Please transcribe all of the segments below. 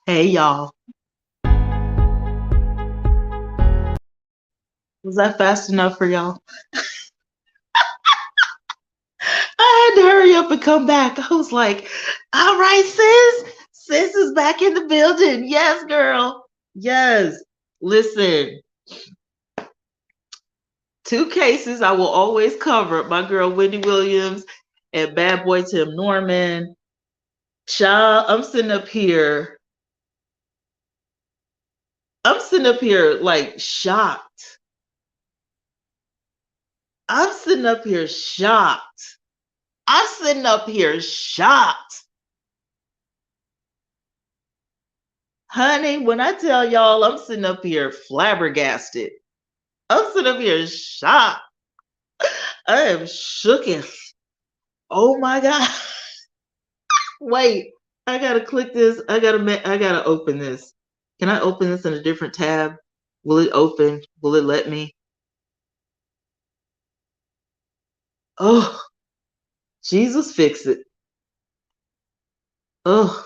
Hey y'all. Was that fast enough for y'all? I had to hurry up and come back. I was like, all right, sis. Sis is back in the building. Yes, girl. Yes. Listen, two cases I will always cover. My girl Wendy Williams and bad boy Tim Norman. Child, I'm sitting up here like shocked. I'm sitting up here shocked. I'm sitting up here shocked. Honey, when I tell y'all I'm sitting up here flabbergasted. I'm sitting up here shocked. I am shooketh. Oh my God. Wait, I gotta click this. I gotta open this. Can I open this in a different tab? Will it open? Will it let me? Oh, Jesus, fix it. Oh,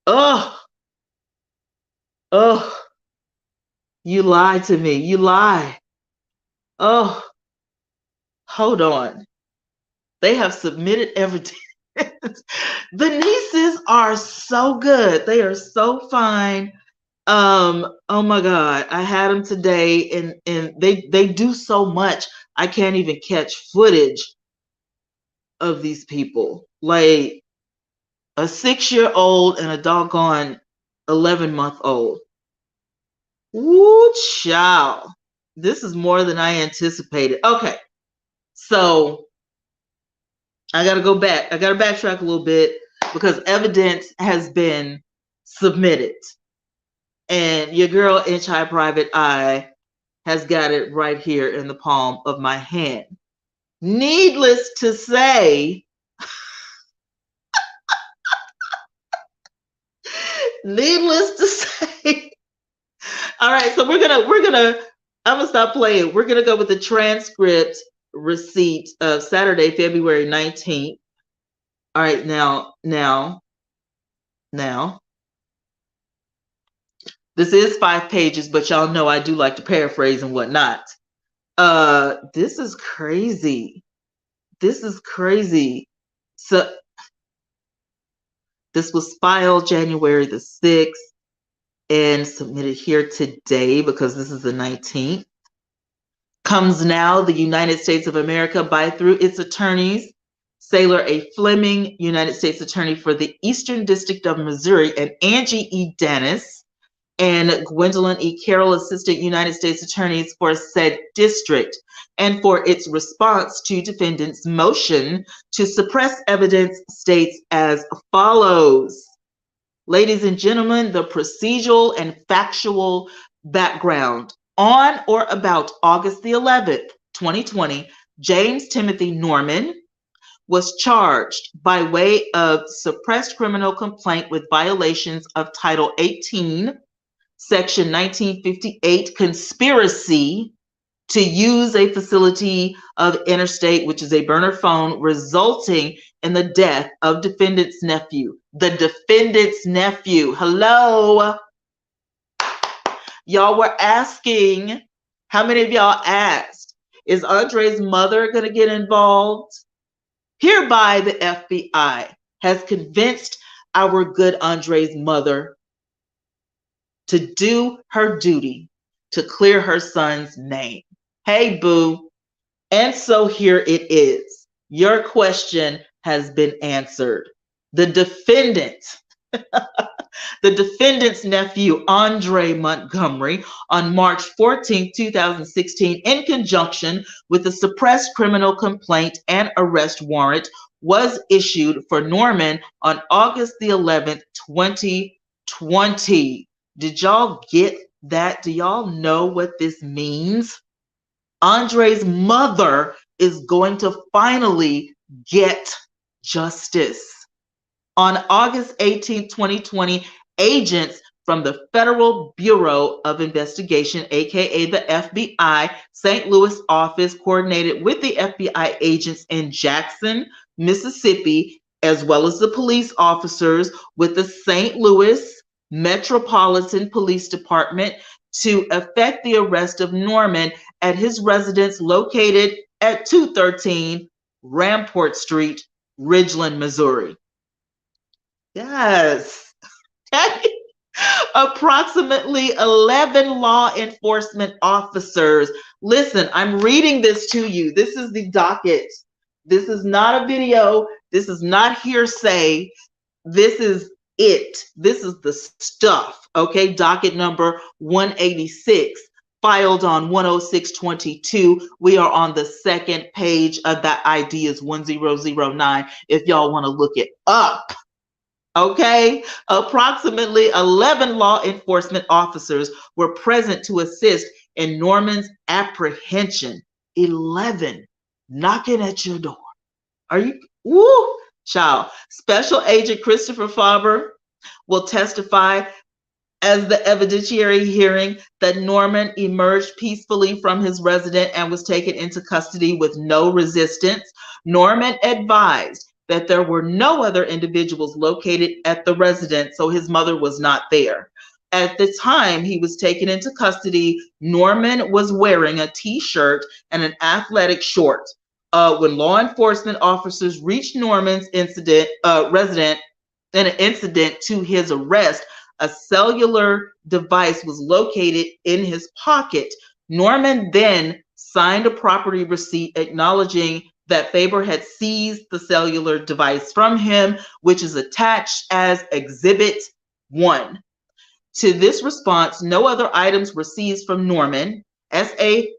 oh, oh, you lie to me. You lie. Oh, hold on. They have submitted everything. The nieces are so good. They are so fine. Oh my God, I had them today, and they do so much. I can't even catch footage of these people. Like a 6-year-old and a doggone 11-month-old. Woo, child. This is more than I anticipated. Okay, so I got to go back. I got to backtrack a little bit because evidence has been submitted. And your girl, Inch High Private Eye, has got it right here in the palm of my hand. Needless to say, all right, so I'm gonna stop playing. We're gonna go with the transcript receipt of Saturday, February 19th. All right, now, this is 5 pages, but y'all know I do like to paraphrase and whatnot. This is crazy. This is crazy. So this was filed January the 6th and submitted here today because this is the 19th. Comes now the United States of America by through its attorneys, Sailor A. Fleming, United States Attorney for the Eastern District of Missouri, and Angie E. Dennis, and Gwendolyn E. Carroll, Assistant United States Attorneys for said district, and for its response to defendant's motion to suppress evidence states as follows. Ladies and gentlemen, the procedural and factual background. On or about August the 11th, 2020, James Timothy Norman was charged by way of suppressed criminal complaint with violations of Title 18, Section 1958, conspiracy to use a facility of interstate, which is a burner phone, resulting in the death of defendant's nephew. The defendant's nephew. Hello. Y'all were asking, how many of y'all asked, is Andre's mother going to get involved? Hereby, the FBI has convinced our good Andre's mother to do her duty to clear her son's name. Hey, boo. And so here it is. Your question has been answered. The defendant, the defendant's nephew, Andre Montgomery, on March 14, 2016, in conjunction with a suppressed criminal complaint and arrest warrant, was issued for Norman on August the 11th, 2020. Did y'all get that? Do y'all know what this means? Andre's mother is going to finally get justice. On August 18, 2020, agents from the Federal Bureau of Investigation, aka the FBI, St. Louis office, coordinated with the FBI agents in Jackson, Mississippi, as well as the police officers with the St. Louis, Metropolitan Police Department to effect the arrest of Norman at his residence located at 213 Rampart Street, Ridgeland, Missouri. Yes. Approximately 11 law enforcement officers. Listen, I'm reading this to you. This is the docket. This is not a video. This is not hearsay. This is it. This is the stuff. Okay. Docket number 186, filed on 106/22. We are on the second page of that ID is 1009 if y'all want to look it up. Okay, approximately 11 law enforcement officers were present to assist in Norman's apprehension. 11 knocking at your door. Are you, woo, child. Special Agent Christopher Faber will testify as the evidentiary hearing that Norman emerged peacefully from his residence and was taken into custody with no resistance. Norman advised that there were no other individuals located at the residence, so his mother was not there. At the time he was taken into custody, Norman was wearing a t-shirt and an athletic short. When law enforcement officers reached Norman's residence in an incident to his arrest, a cellular device was located in his pocket. Norman then signed a property receipt acknowledging that Faber had seized the cellular device from him, which is attached as Exhibit 1. To this response, no other items were seized from Norman. S.A.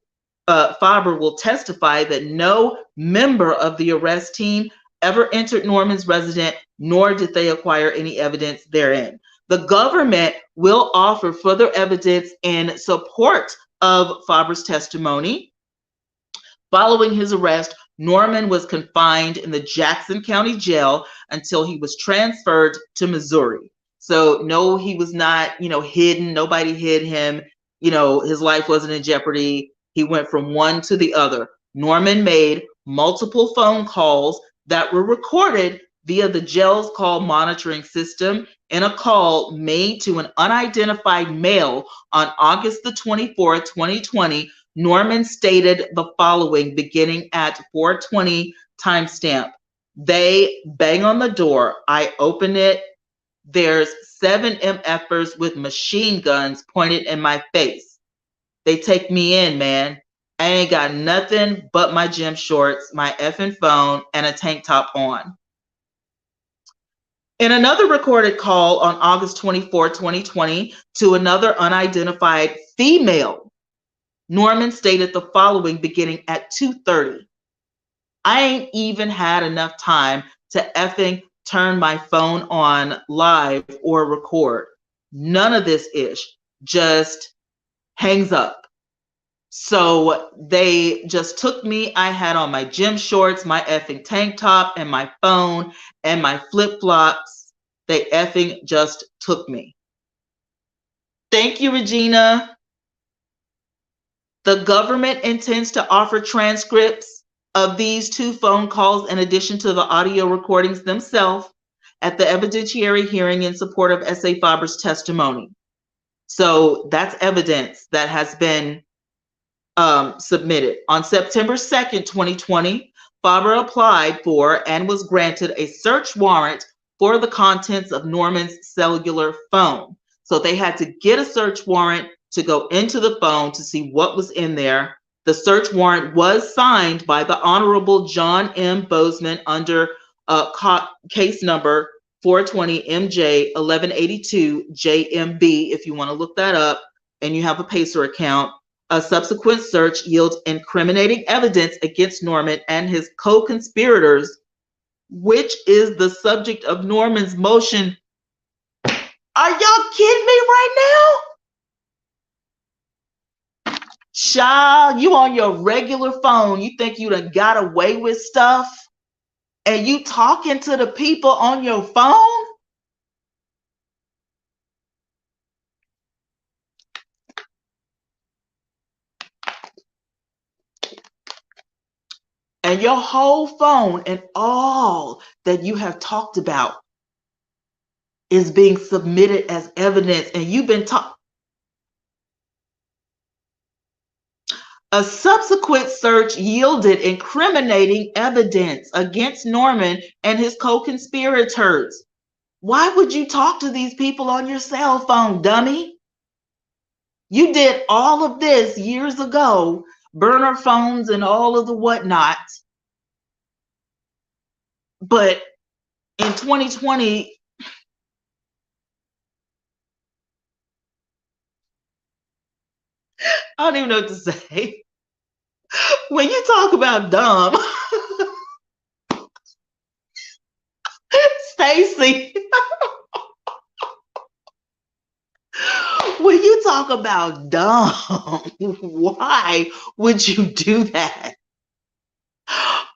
Faber will testify that no member of the arrest team ever entered Norman's residence, nor did they acquire any evidence therein. The government will offer further evidence in support of Faber's testimony. Following his arrest, Norman was confined in the Jackson County Jail until he was transferred to Missouri. So no, he was not, hidden. Nobody hid him. His life wasn't in jeopardy. He went from one to the other. Norman made multiple phone calls that were recorded via the jail's call monitoring system. In a call made to an unidentified male on August the 24th, 2020, Norman stated the following, beginning at 4:20 timestamp. They bang on the door. I open it. There's 7 MFers with machine guns pointed in my face. They take me in, man. I ain't got nothing but my gym shorts, my effing phone, and a tank top on. In another recorded call on August 24, 2020, to another unidentified female, Norman stated the following, beginning at 2:30. I ain't even had enough time to effing turn my phone on live or record. None of this ish. Just hangs up. So they just took me. I had on my gym shorts, my effing tank top, and my phone and my flip-flops. They effing just took me. Thank you, Regina. The government intends to offer transcripts of these 2 phone calls in addition to the audio recordings themselves at the evidentiary hearing in support of S.A. Faber's testimony. So that's evidence that has been submitted. On September 2nd, 2020, Faber applied for and was granted a search warrant for the contents of Norman's cellular phone. So they had to get a search warrant to go into the phone to see what was in there. The search warrant was signed by the Honorable John M. Bozeman under case number 420 MJ 1182 JMB, if you want to look that up and you have a Pacer account. A subsequent search yields incriminating evidence against Norman and his co-conspirators, which is the subject of Norman's motion. Are y'all kidding me right now? Child, you on your regular phone, you think you done got away with stuff, and you talking to the people on your phone? And your whole phone and all that you have talked about is being submitted as evidence, and you've been taught. A subsequent search yielded incriminating evidence against Norman and his co-conspirators. Why would you talk to these people on your cell phone, dummy? You did all of this years ago, burner phones and all of the whatnot. But in 2020, I don't even know what to say. When you talk about dumb, Stacy, when you talk about dumb, why would you do that?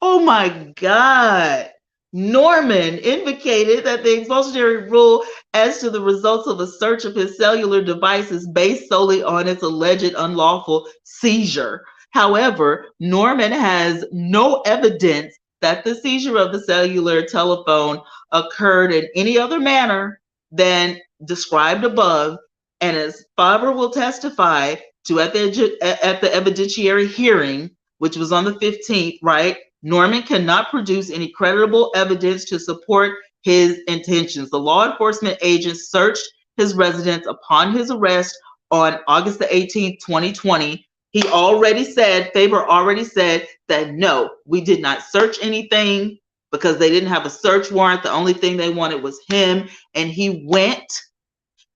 Oh my God. Norman indicated that the expulsionary rule as to the results of a search of his cellular device is based solely on its alleged unlawful seizure. However, Norman has no evidence that the seizure of the cellular telephone occurred in any other manner than described above, and as Faber will testify to at the evidentiary hearing, which was on the 15th, right? Norman cannot produce any credible evidence to support his intentions. The law enforcement agents searched his residence upon his arrest on August the 18th, 2020. He already said, Faber already said that no, we did not search anything because they didn't have a search warrant. The only thing they wanted was him, and he went.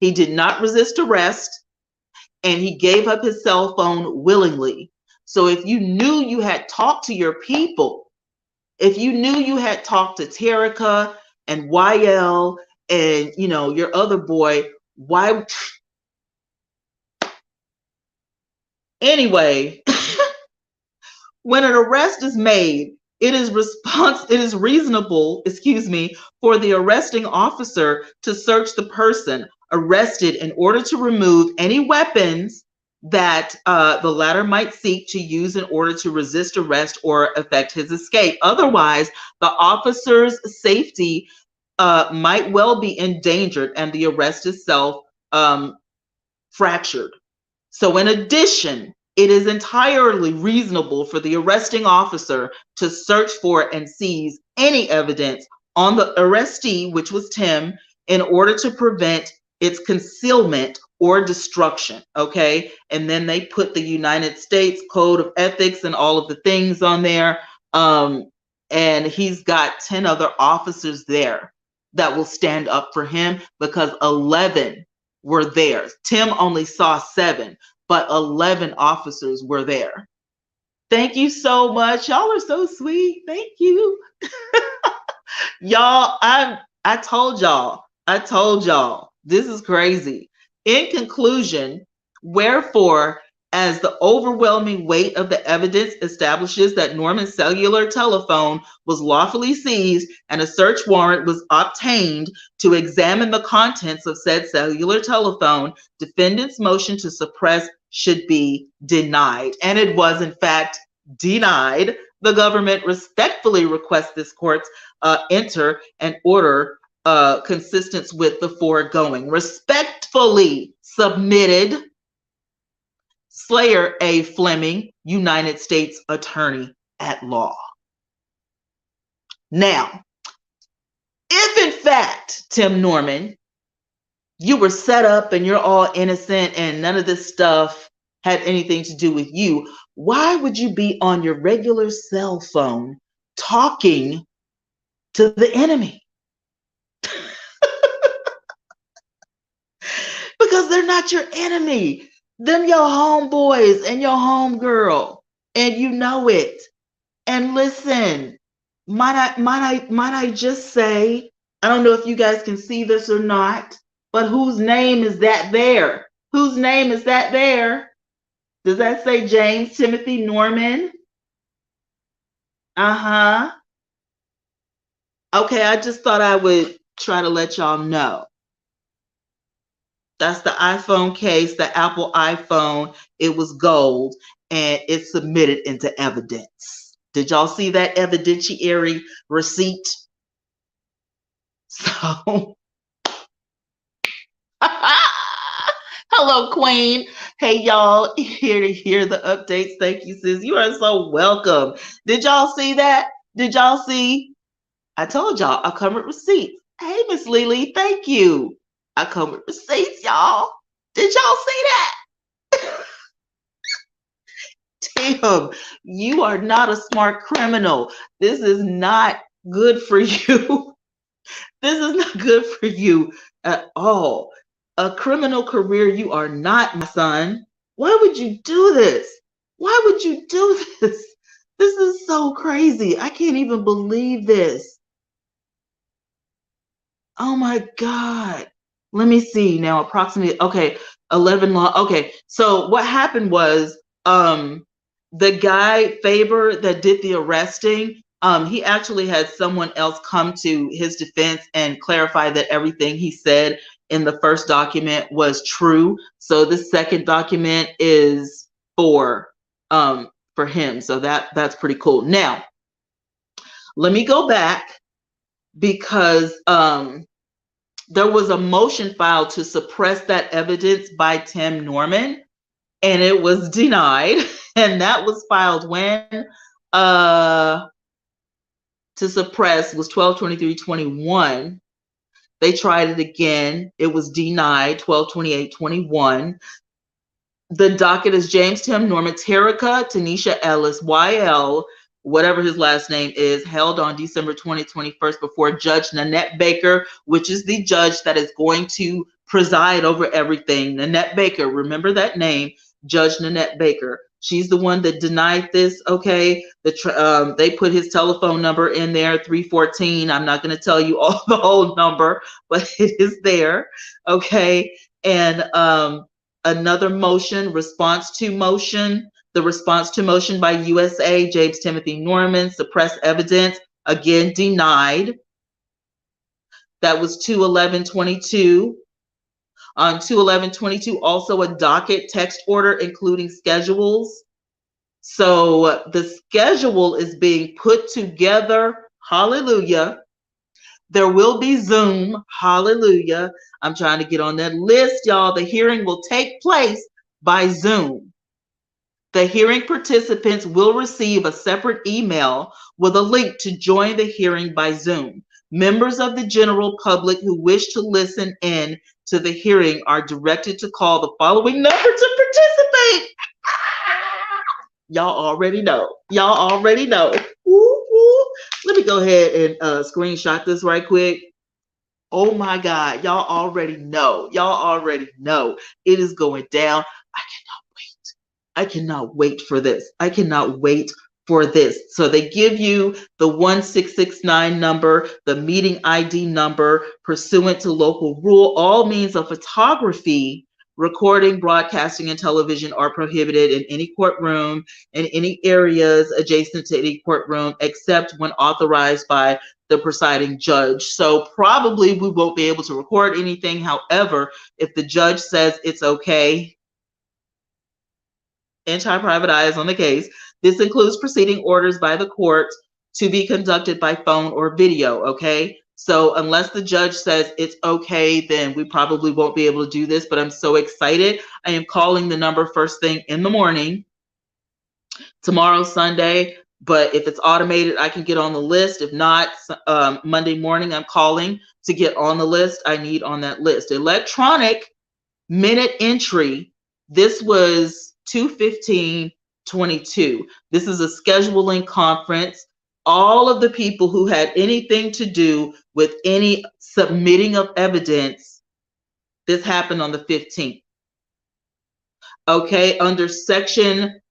He did not resist arrest, and he gave up his cell phone willingly. So if you knew you had talked to your people, if you knew you had talked to Terica and YL and, you know, your other boy, why? Anyway, when an arrest is made, it is reasonable, for the arresting officer to search the person arrested in order to remove any weapons that the latter might seek to use in order to resist arrest or effect his escape. Otherwise, the officer's safety might well be endangered and the arrest itself fractured. So in addition, it is entirely reasonable for the arresting officer to search for and seize any evidence on the arrestee, which was Tim, in order to prevent its concealment or destruction, okay? And then they put the United States Code of Ethics and all of the things on there. And he's got 10 other officers there that will stand up for him because 11 were there. Tim only saw 7, but 11 officers were there. Thank you so much. Y'all are so sweet. Thank you. Y'all, I told y'all, this is crazy. In conclusion, wherefore, as the overwhelming weight of the evidence establishes that Norman's cellular telephone was lawfully seized and a search warrant was obtained to examine the contents of said cellular telephone, defendant's motion to suppress should be denied. And it was, in fact, denied. The government respectfully requests this court enter an order consistent with the foregoing. Respectfully submitted, Slayer A. Fleming, United States Attorney at Law. Now, if in fact, Tim Norman, you were set up and you're all innocent and none of this stuff had anything to do with you, why would you be on your regular cell phone talking to the enemy? Because they're not your enemy. Them your homeboys and your homegirl, and you know it. And listen, might I just say, I don't know if you guys can see this or not, but whose name is that there? Whose name is that there? Does that say James Timothy Norman? Uh-huh. Okay, I just thought I would try to let y'all know. That's the iPhone case, the Apple iPhone. It was gold, and it's submitted into evidence. Did y'all see that evidentiary receipt? So Hello, Queen. Hey, y'all, here to hear the updates. Thank you, sis. You are so welcome. Did y'all see that? Did y'all see? I told y'all I come with receipts. Hey, Miss Lily, thank you. I come with receipts, y'all. Did y'all see that? Damn, you are not a smart criminal. This is not good for you. This is not good for you at all. A criminal career, you are not, my son. Why would you do this? Why would you do this? This is so crazy. I can't even believe this. Oh my God. Let me see now. Approximately, okay, 11 law. Okay, so what happened was the guy Faber that did the arresting, he actually had someone else come to his defense and clarify that everything he said in the first document was true. So the second document is for him. So that's pretty cool. Now, let me go back because there was a motion filed to suppress that evidence by Tim Norman, and it was denied. And that was filed when to suppress was 12/23/21. They tried it again. It was denied 12/28/21. The docket is James Tim Norman, Terica Tanisha Ellis, YL, whatever his last name is, held on December 2021 before Judge Nanette Baker, which is the judge that is going to preside over everything. Nanette Baker, remember that name, Judge Nanette Baker. She's the one that denied this, okay? They put his telephone number in there, 314. I'm not going to tell you all the whole number, but it is there, okay? And another motion, response to motion. The response to motion by USA, James Timothy Norman, suppress evidence, again denied. That was 2/11/22. On 2/11/22, also a docket text order including schedules. So the schedule is being put together. Hallelujah. There will be Zoom. Hallelujah. I'm trying to get on that list, y'all. The hearing will take place by Zoom. The hearing participants will receive a separate email with a link to join the hearing by Zoom. Members of the general public who wish to listen in to the hearing are directed to call the following number to participate. Y'all already know. Y'all already know. Woo, woo. Let me go ahead and screenshot this right quick. Oh my God. Y'all already know. Y'all already know. It is going down. I cannot wait for this. I cannot wait for this. So they give you the 1669 number, the meeting ID number, pursuant to local rule. All means of photography, recording, broadcasting, and television are prohibited in any courtroom, in any areas adjacent to any courtroom, except when authorized by the presiding judge. So probably we won't be able to record anything. However, if the judge says it's okay, anti-private eyes on the case. This includes proceeding orders by the court to be conducted by phone or video, okay? So unless the judge says it's okay, then we probably won't be able to do this, but I'm so excited. I am calling the number first thing in the morning, tomorrow, Sunday, but if it's automated, I can get on the list. If not, Monday morning, I'm calling to get on the list. I need on that list. Electronic minute entry. This was 2/15/22. This is a scheduling conference. All of the people who had anything to do with any submitting of evidence, this happened on the 15th. Okay, under section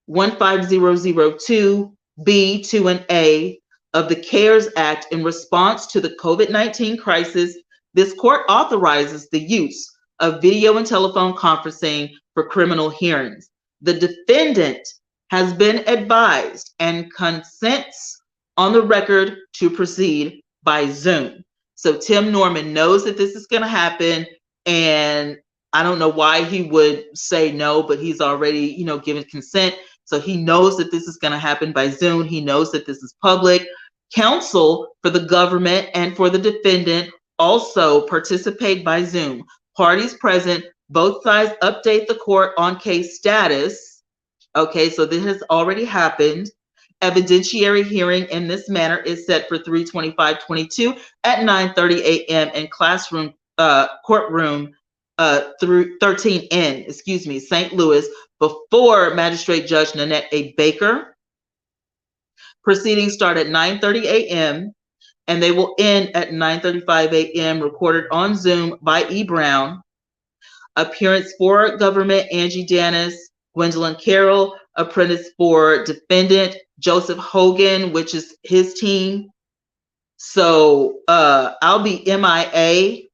15002B, 2 and A of the CARES Act, in response to the COVID-19 crisis, this court authorizes the use of video and telephone conferencing for criminal hearings. The defendant has been advised and consents on the record to proceed by Zoom. So Tim Norman knows that this is going to happen, and I don't know why he would say no, but he's already, given consent. So he knows that this is going to happen by Zoom. He knows that this is public. Counsel for the government and for the defendant also participate by Zoom. Parties present Both sides update the court on case status. Okay, so this has already happened. Evidentiary hearing in this manner is set for 3/25/22 at 9:30 a.m. in courtroom through 13N, St. Louis, before Magistrate Judge Nanette A. Baker. Proceedings start at 9:30 a.m. and they will end at 9:35 a.m. recorded on Zoom by E. Brown. Appearance for government, Angie Dennis, Gwendolyn Carroll. Apprentice for defendant, Joseph Hogan, which is his team. So I'll be MIA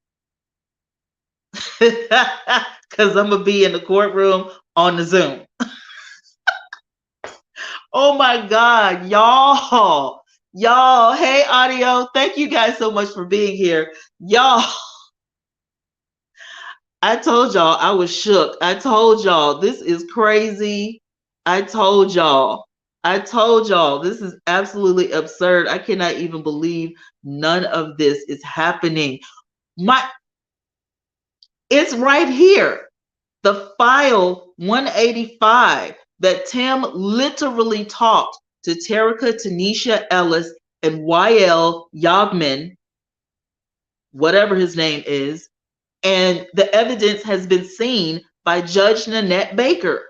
because I'm gonna be in the courtroom on the Zoom. Oh my God, y'all, hey audio, thank you guys so much for being here. Y'all, I told y'all I was shook. I told y'all this is crazy. I told y'all this is absolutely absurd. I cannot even believe none of this is happening. It's right here. The file 185 that Tim literally talked to Terica Tanisha Ellis and YL Yogman, whatever his name is, and the evidence has been seen by Judge Nanette Baker.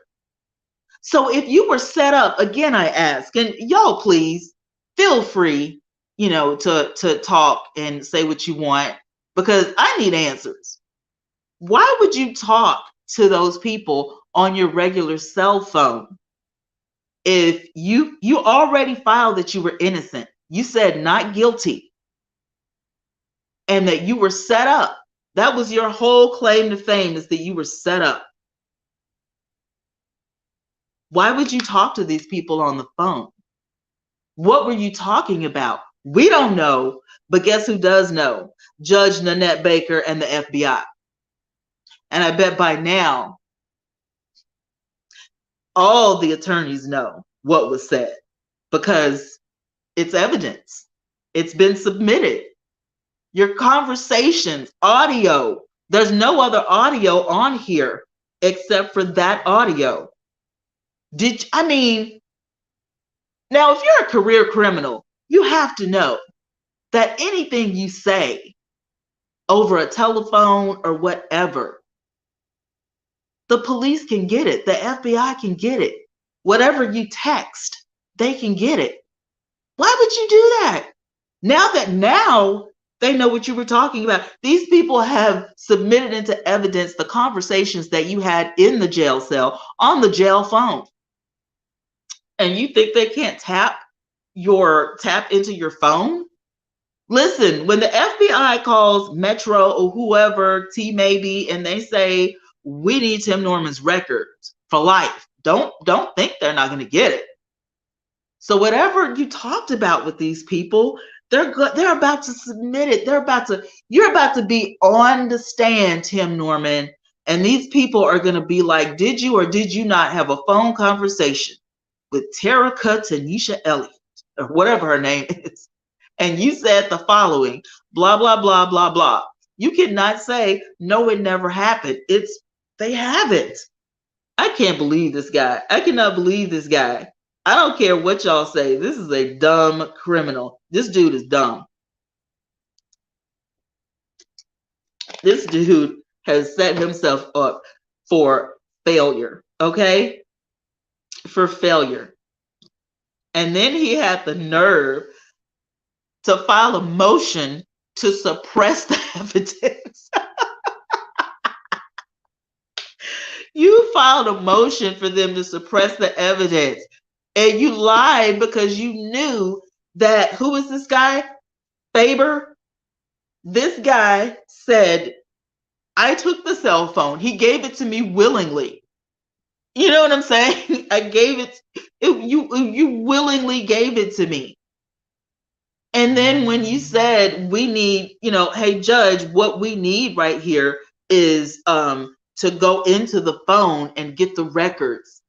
So if you were set up, again, I ask, and y'all please feel free, to talk and say what you want, because I need answers. Why would you talk to those people on your regular cell phone if you already filed that you were innocent? You said not guilty and that you were set up. That was your whole claim to fame, is that you were set up. Why would you talk to these people on the phone? What were you talking about? We don't know, but guess who does know? Judge Nanette Baker and the FBI. And I bet by now, all the attorneys know what was said because it's evidence. It's been submitted. Your conversations, audio, there's no other audio on here except for that audio. Now, if you're a career criminal, you have to know that anything you say over a telephone or whatever, the police can get it. The FBI can get it. Whatever you text, they can get it. Why would you do that? Now they know what you were talking about. These people have submitted into evidence the conversations that you had in the jail cell on the jail phone. And you think they can't tap into your phone? Listen, when the FBI calls Metro or whoever, T maybe, and they say, we need Tim Norman's records for life, don't think they're not going to get it. So whatever you talked about with these people, they're about to submit it. You're about to be on the stand, Tim Norman, and these people are going to be like, did you or did you not have a phone conversation with Terica Tanisha Elliott, or whatever her name is, and you said the following, blah, blah, blah, blah, blah. You cannot say, no, it never happened. They have it. I can't believe this guy. I cannot believe this guy. I don't care what y'all say. This is a dumb criminal. This dude is dumb. This dude has set himself up for failure, okay? For failure. And then he had the nerve to file a motion to suppress the evidence. You filed a motion for them to suppress the evidence, and you lied because you knew that, who is this guy? Faber? This guy said, I took the cell phone. He gave it to me willingly. You know what I'm saying? I gave it, you willingly gave it to me. And then when you said, we need, hey, judge, what we need right here is to go into the phone and get the records.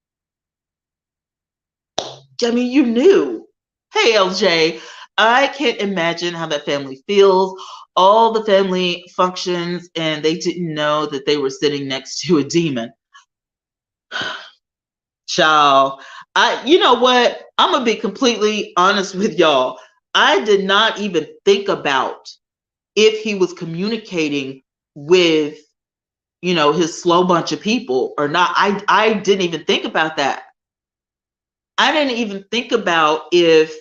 I mean, you knew. Hey, LJ, I can't imagine how that family feels. all the family functions, and they didn't know that they were sitting next to a demon. Child, you know what? I'm gonna be completely honest with y'all. I did not even think about if he was communicating with, you know, his slow bunch of people or not. I didn't even think about that. I didn't even think about if,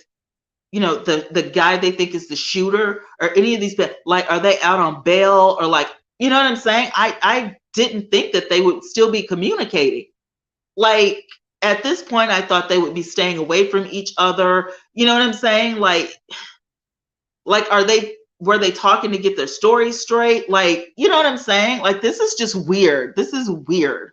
you know, the guy they think is the shooter or any of these people, like, are they out on bail or, like, you know what I'm saying? I didn't think that they would still be communicating. Like, at this point, I thought they would be staying away from each other. You know what I'm saying? Like were they talking to get their stories straight? Like, you know what I'm saying? Like, this is just weird. This is weird.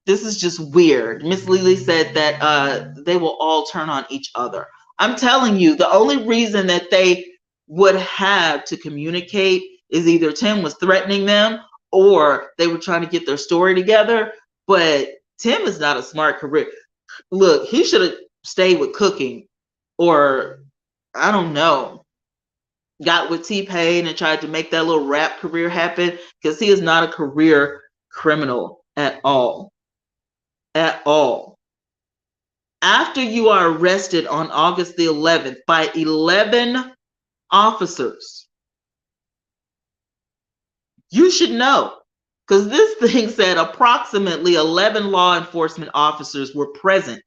This is just weird. Miss Lily said that they will all turn on each other. I'm telling you, the only reason that they would have to communicate is either Tim was threatening them or they were trying to get their story together. But Tim is not a smart career. Look, he should have stayed with cooking, or I don't know, got with T-Pain and tried to make that little rap career happen, because he is not a career criminal at all. At all. After you are arrested on August the 11th by 11 officers, you should know, because this thing said approximately 11 law enforcement officers were present.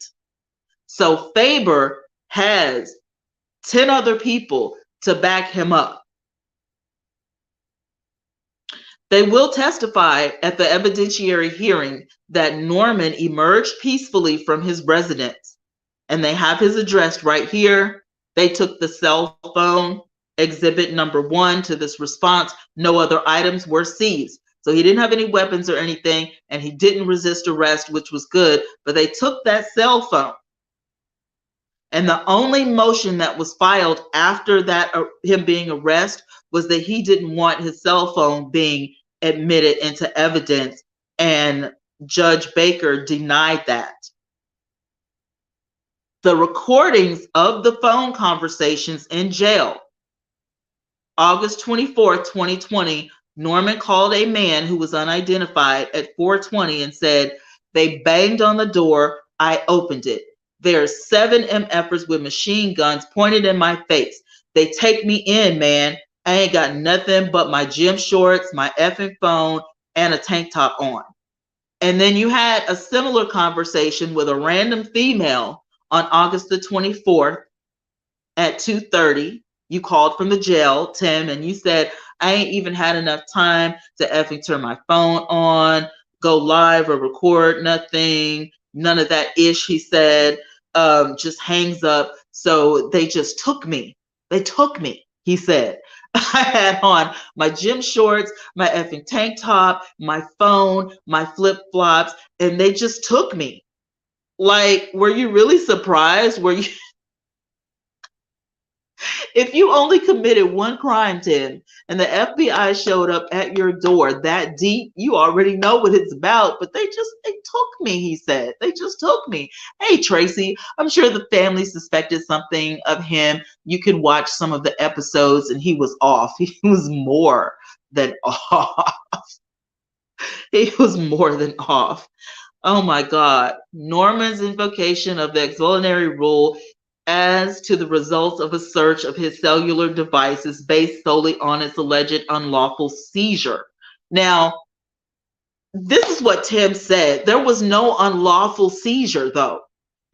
So Faber has 10 other people to back him up. They will testify at the evidentiary hearing that Norman emerged peacefully from his residence, and they have his address right here. They took the cell phone, exhibit number 1 to this response. No other items were seized. So he didn't have any weapons or anything, and he didn't resist arrest, which was good, but they took that cell phone. And the only motion that was filed after that, him being arrested, was that he didn't want his cell phone being admitted into evidence, and Judge Baker denied that. The recordings of the phone conversations in jail. August 24th, 2020, Norman called a man who was unidentified at 4:20 and said, "They banged on the door. I opened it. There's 7 MFers with machine guns pointed in my face. They take me in, man. I ain't got nothing but my gym shorts, my effing phone, and a tank top on." And then you had a similar conversation with a random female on August the 24th at 2:30. You called from the jail, Tim, and you said, "I ain't even had enough time to effing turn my phone on, go live or record, nothing, none of that ish," he said. Just hangs up. "So they just took me. They took me," he said. "I had on my gym shorts, my effing tank top, my phone, my flip-flops, and they just took me." Like, were you really surprised? Were you? If you only committed one crime, Tim, and the FBI showed up at your door that deep, you already know what it's about. But they took me, he said. "They just took me." Hey, Tracy, I'm sure the family suspected something of him. You can watch some of the episodes, and he was off. He was more than off. He was more than off. Oh my God. Norman's invocation of the extraordinary rule as to the results of a search of his cellular devices based solely on its alleged unlawful seizure. Now, this is what Tim said. There was no unlawful seizure, though,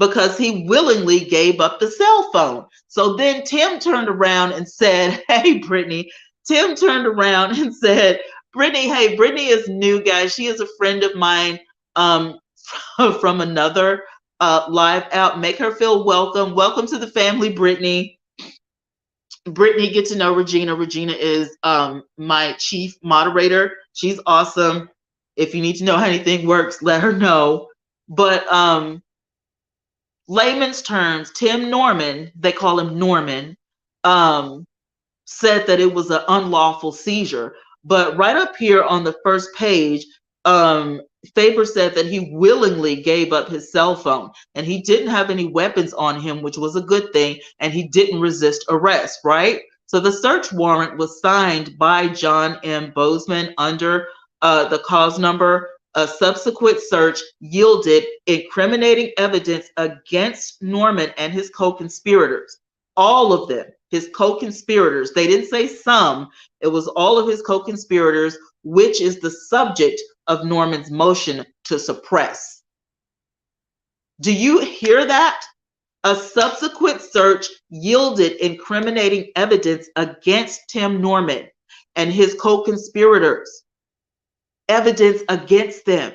because he willingly gave up the cell phone. So then Tim turned around and said, "Hey, Brittany." Tim turned around and said, "Brittany, hey, Brittany is new, guys. She is a friend of mine from another live out. Make her feel welcome. Welcome to the family, Brittany." Brittany, get to know Regina. Regina is my chief moderator. She's awesome. If you need to know how anything works, let her know. But layman's terms, Tim Norman, they call him Norman, said that it was an unlawful seizure. But right up here on the first page, Faber said that he willingly gave up his cell phone, and he didn't have any weapons on him, which was a good thing, and he didn't resist arrest, right? So the search warrant was signed by John M. Bozeman under the cause number. A subsequent search yielded incriminating evidence against Norman and his co-conspirators. All of them, his co-conspirators. They didn't say some, it was all of his co-conspirators, which is the subject of Norman's motion to suppress. Do you hear that? A subsequent search yielded incriminating evidence against Tim Norman and his co-conspirators. Evidence against them,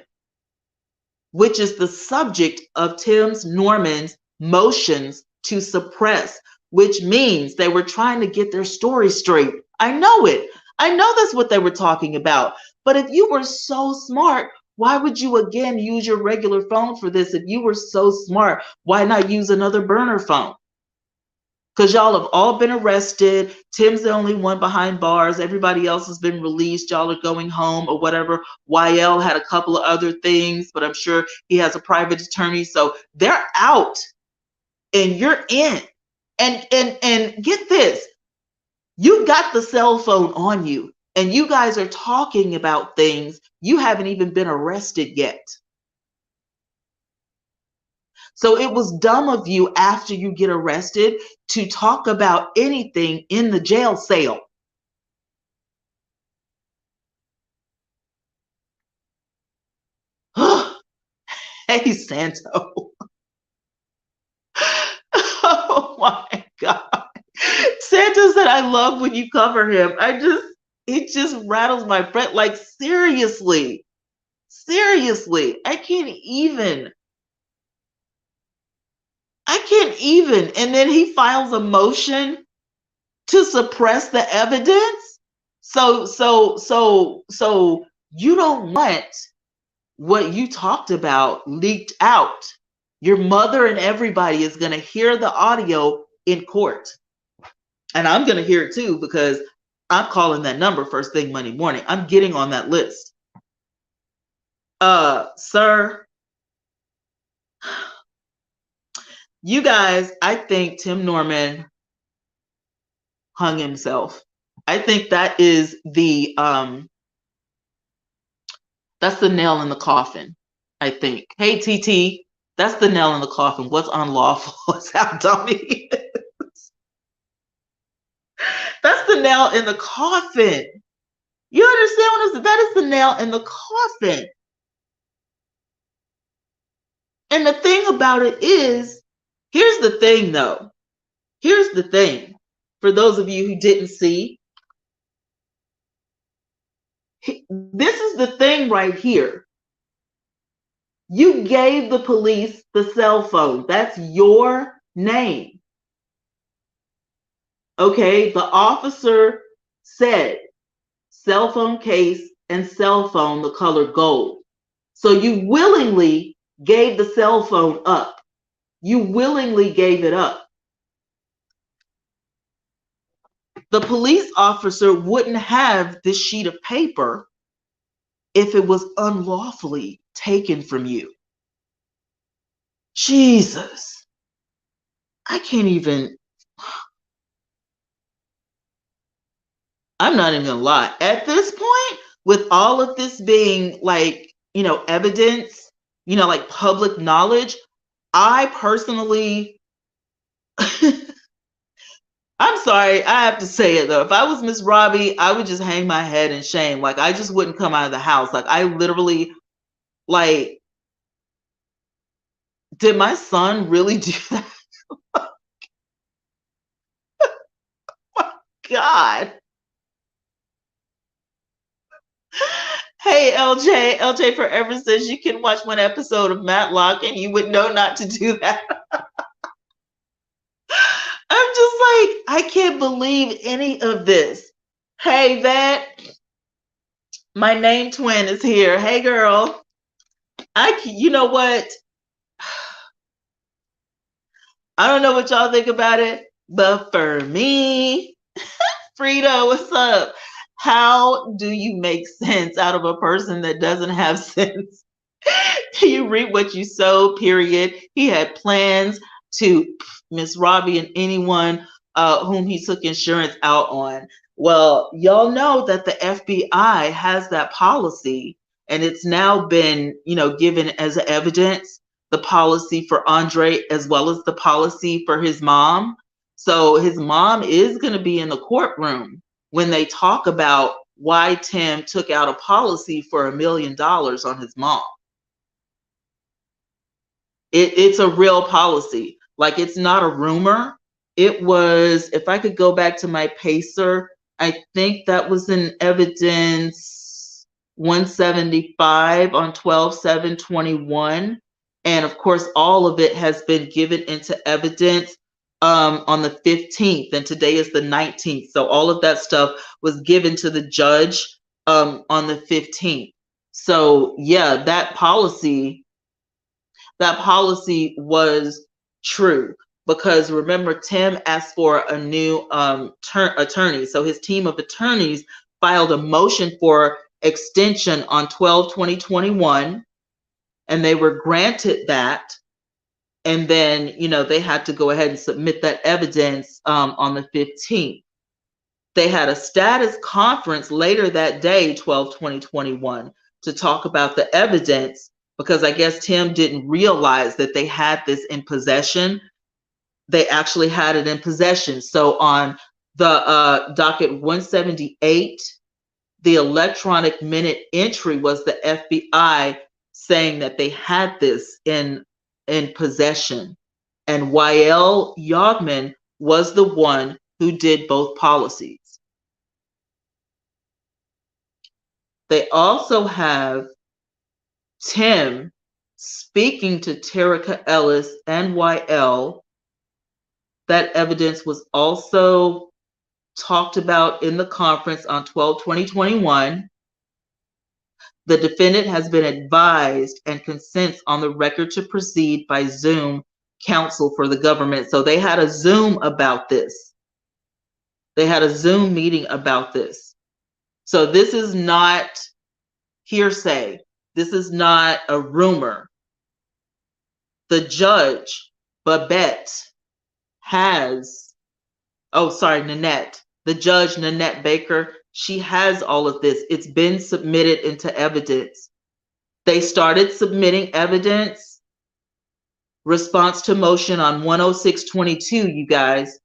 which is the subject of Norman's motions to suppress, which means they were trying to get their story straight. I know it. I know that's what they were talking about. But if you were so smart, why would you again use your regular phone for this? If you were so smart, why not use another burner phone? Because y'all have all been arrested. Tim's the only one behind bars. Everybody else has been released. Y'all are going home or whatever. YL had a couple of other things, but I'm sure he has a private attorney. So they're out and you're in. And get this, you got the cell phone on you and you guys are talking about things. You haven't even been arrested yet. So it was dumb of you after you get arrested to talk about anything in the jail cell. Hey, Santo. Oh my God. Santo said, I love when you cover him. It just rattles my brain. Like, seriously. Seriously. I can't even. And then he files a motion to suppress the evidence. So you don't want what you talked about leaked out. Your mother and everybody is going to hear the audio in court. And I'm going to hear it too, because I'm calling that number first thing Monday morning. I'm getting on that list. Sir, you guys, I think Tim Norman hung himself. I think that is the that's the nail in the coffin, I think. Hey, TT, that's the nail in the coffin. What's unlawful is how dumb he is. That's the nail in the coffin. You understand what I'm saying? That is the nail in the coffin. And the thing about it is, here's the thing though. Here's the thing. For those of you who didn't see, this is the thing right here. You gave the police the cell phone. That's your name. Okay, the officer said cell phone case and cell phone the color gold. So you willingly gave the cell phone up. You willingly gave it up. The police officer wouldn't have this sheet of paper if it was unlawfully taken from you. Jesus. I can't even. I'm not even gonna lie. At this point, with all of this being like, evidence, like public knowledge, I personally, I'm sorry, I have to say it though. If I was Miss Robbie, I would just hang my head in shame. Like, I just wouldn't come out of the house. Like, I literally, like, did my son really do that? Oh my God. Hey, LJ Forever says you can watch one episode of Matlock and you would know not to do that. I'm just like, I can't believe any of this. Hey, Vet, my name twin is here. Hey, girl. You know what? I don't know what y'all think about it, but for me, Frida, what's up? How do you make sense out of a person that doesn't have sense? You reap what you sow, period. He had plans to Miss Robbie and anyone whom he took insurance out on. Well, y'all know that the FBI has that policy, and it's now been, given as evidence, the policy for Andre as well as the policy for his mom. So his mom is going to be in the courtroom when they talk about why Tim took out a policy for $1 million on his mom. It's a real policy. Like, it's not a rumor. It was, if I could go back to my pacer, I think that was in evidence 175 on 12/7/21. And of course, all of it has been given into evidence on the 15th, and today is the 19th. So all of that stuff was given to the judge on the 15th. So yeah, that policy was true, because remember, Tim asked for a new attorney. So his team of attorneys filed a motion for extension on 12/20/21, and they were granted that. And then, they had to go ahead and submit that evidence on the 15th. They had a status conference later that day, 12/20/21, to talk about the evidence, because I guess Tim didn't realize that they had this in possession. They actually had it in possession. So on the docket 178, the electronic minute entry was the FBI saying that they had this in possession. And Y'vette Y'vette was the one who did both policies. They also have Tim speaking to Terica Ellis and YL. That evidence was also talked about in the conference on 12/20/21. The defendant has been advised and consents on the record to proceed by Zoom counsel for the government. So they had a Zoom about this. They had a Zoom meeting about this. So this is not hearsay. This is not a rumor. The judge, Babette, Nanette. The judge, Nanette Baker, she has all of this. It's been submitted into evidence. They started submitting evidence, response to motion on 106/22, you guys.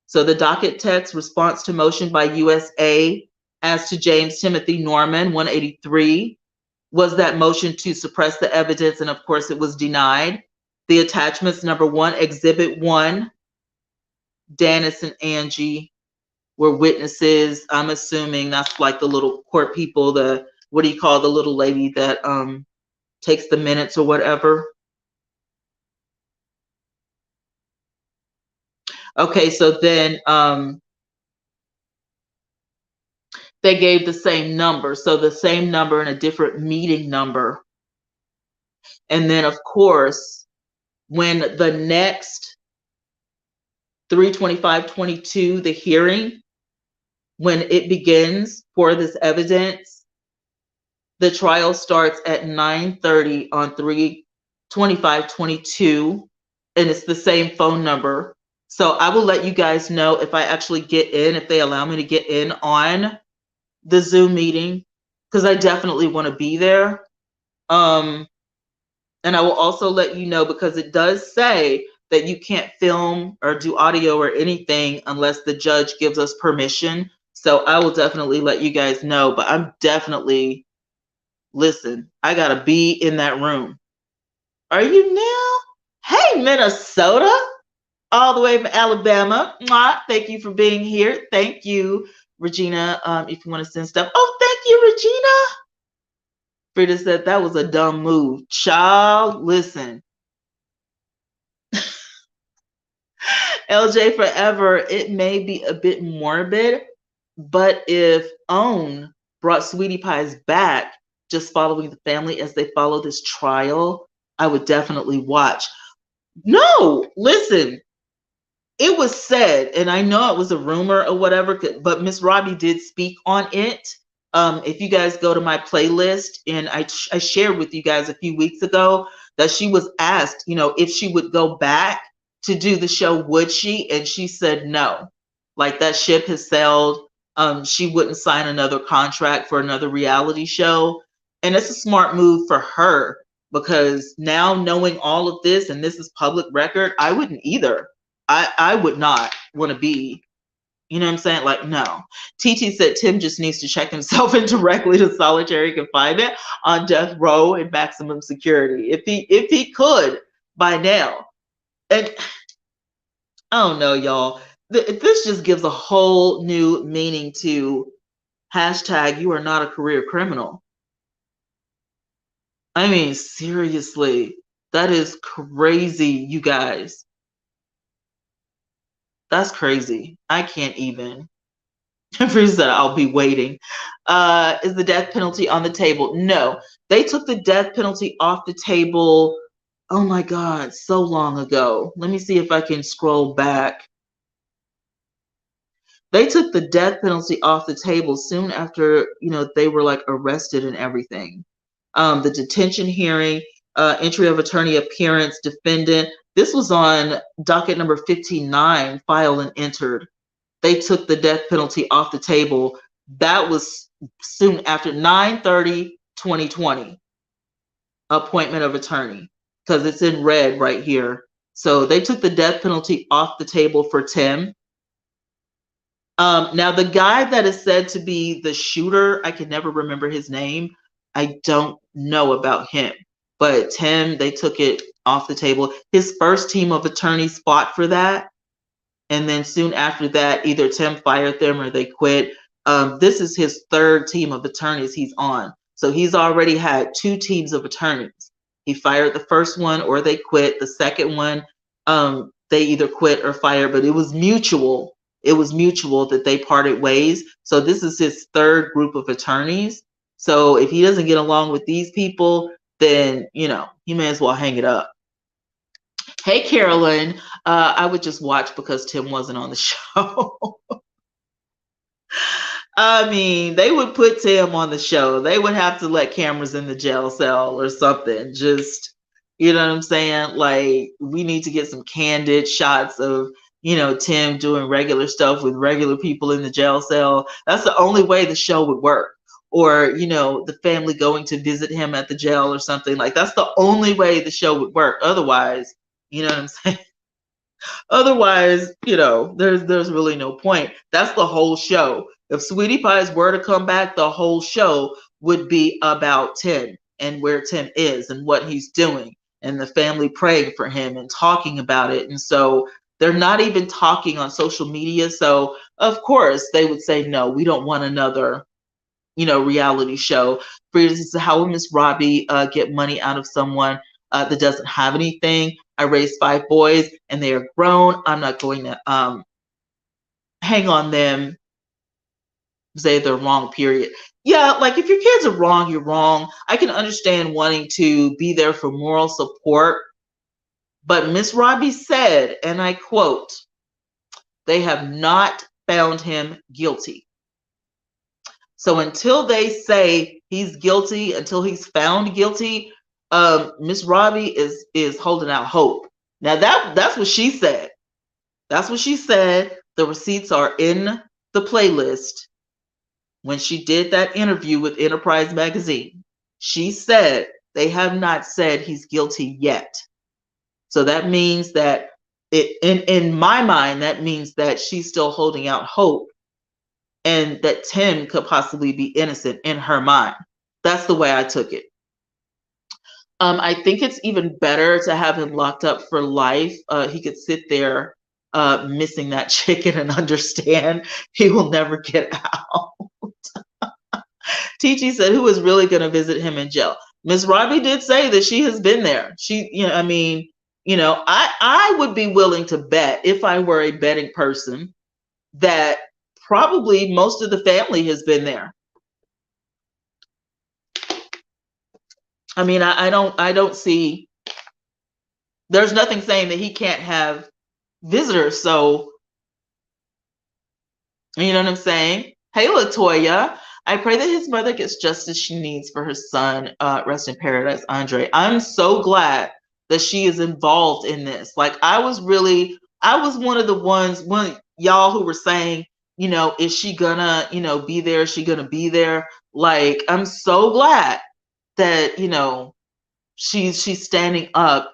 So the docket text, response to motion by USA as to James Timothy Norman, 183, was that motion to suppress the evidence, and of course it was denied. The attachments, number 1, Exhibit 1, Dennis and Angie were witnesses. I'm assuming that's like the little court people, what do you call the little lady that takes the minutes or whatever? Okay, so then they gave the same number. So the same number and a different meeting number. And then, of course, when the next 3/25/22, the hearing, when it begins for this evidence, the trial starts at 9:30 on 3/25/22, and it's the same phone number. So I will let you guys know if I actually get in, if they allow me to get in on the Zoom meeting, because I definitely want to be there. And I will also let you know, because it does say that you can't film or do audio or anything unless the judge gives us permission. So I will definitely let you guys know, but I'm definitely, listen, I got to be in that room. Are you now? Hey, Minnesota, all the way from Alabama. Mwah, thank you for being here. Thank you, Regina, if you want to send stuff. Oh, thank you, Regina. Frida said that was a dumb move. Child, listen. LJ Forever, it may be a bit morbid, but if OWN brought Sweetie Pies back, just following the family as they follow this trial, I would definitely watch. No, listen, it was said, and I know it was a rumor or whatever, but Miss Robbie did speak on it. If you guys go to my playlist, and I shared with you guys a few weeks ago that she was asked, if she would go back to do the show, would she? And she said no. Like, that ship has sailed. She wouldn't sign another contract for another reality show. And it's a smart move for her, because now knowing all of this, and this is public record, I wouldn't either. I would not want to be, you know what I'm saying? Like, no. TT said Tim just needs to check himself in directly to solitary confinement on death row and maximum security. If he could by now. And I don't know, y'all. This just gives a whole new meaning to hashtag you are not a career criminal. I mean, seriously, that is crazy, you guys. That's crazy. I can't even. Bruce said, I'll be waiting. Is the death penalty on the table? No, they took the death penalty off the table. Oh my God, so long ago. Let me see if I can scroll back. They took the death penalty off the table soon after, they were like arrested and everything. The detention hearing, entry of attorney appearance, defendant. This was on docket number 59, filed and entered. They took the death penalty off the table. That was soon after 9/30/2020. Appointment of attorney, because it's in red right here. So they took the death penalty off the table for Tim. Now, the guy that is said to be the shooter, I can never remember his name. I don't know about him. But Tim, they took it off the table. His first team of attorneys fought for that. And then soon after that, either Tim fired them or they quit. This is his third team of attorneys he's on. So he's already had 2 teams of attorneys. He fired the first one or they quit. The second one, they either quit or fired, but it was mutual. It was mutual that they parted ways. So this is his third group of attorneys. So if he doesn't get along with these people, then, he may as well hang it up. Hey, Carolyn. I would just watch because Tim wasn't on the show. I mean, they would put Tim on the show. They would have to let cameras in the jail cell or something. Just, you know what I'm saying? Like, we need to get some candid shots of, Tim doing regular stuff with regular people in the jail cell. That's the only way the show would work. Or, the family going to visit him at the jail or something. Like, that's the only way the show would work. Otherwise, you know what I'm saying? Otherwise, there's really no point. That's the whole show. If Sweetie Pies were to come back, the whole show would be about Tim and where Tim is and what he's doing, and the family praying for him and talking about it. And so they're not even talking on social media. So of course they would say, no, we don't want another, reality show. For instance, how will Miss Robbie get money out of someone that doesn't have anything? I raised 5 boys and they are grown. I'm not going to hang on them, say they're wrong, period. Yeah, like, if your kids are wrong, you're wrong. I can understand wanting to be there for moral support. But Miss Robbie said, and I quote, they have not found him guilty. So until they say he's guilty, until he's found guilty, Miss Robbie is holding out hope. Now that's what she said. That's what she said. The receipts are in the playlist. When she did that interview with Enterprise Magazine, she said they have not said he's guilty yet. So that means that in my mind, that means that she's still holding out hope, and that Tim could possibly be innocent in her mind. That's the way I took it. I think it's even better to have him locked up for life. He could sit there missing that chicken and understand he will never get out. TG said, who is really going to visit him in jail? Miss Robbie did say that she has been there. I would be willing to bet, if I were a betting person, that probably most of the family has been there. I mean, I don't see, there's nothing saying that he can't have visitors. So, you know what I'm saying? Hey, Latoya, I pray that his mother gets justice she needs for her son. Rest in paradise, Andre. I'm so glad that she is involved in this. Like, I was one of the ones, y'all who were saying, is she gonna, be there? Is she gonna be there? Like, I'm so glad that, she's standing up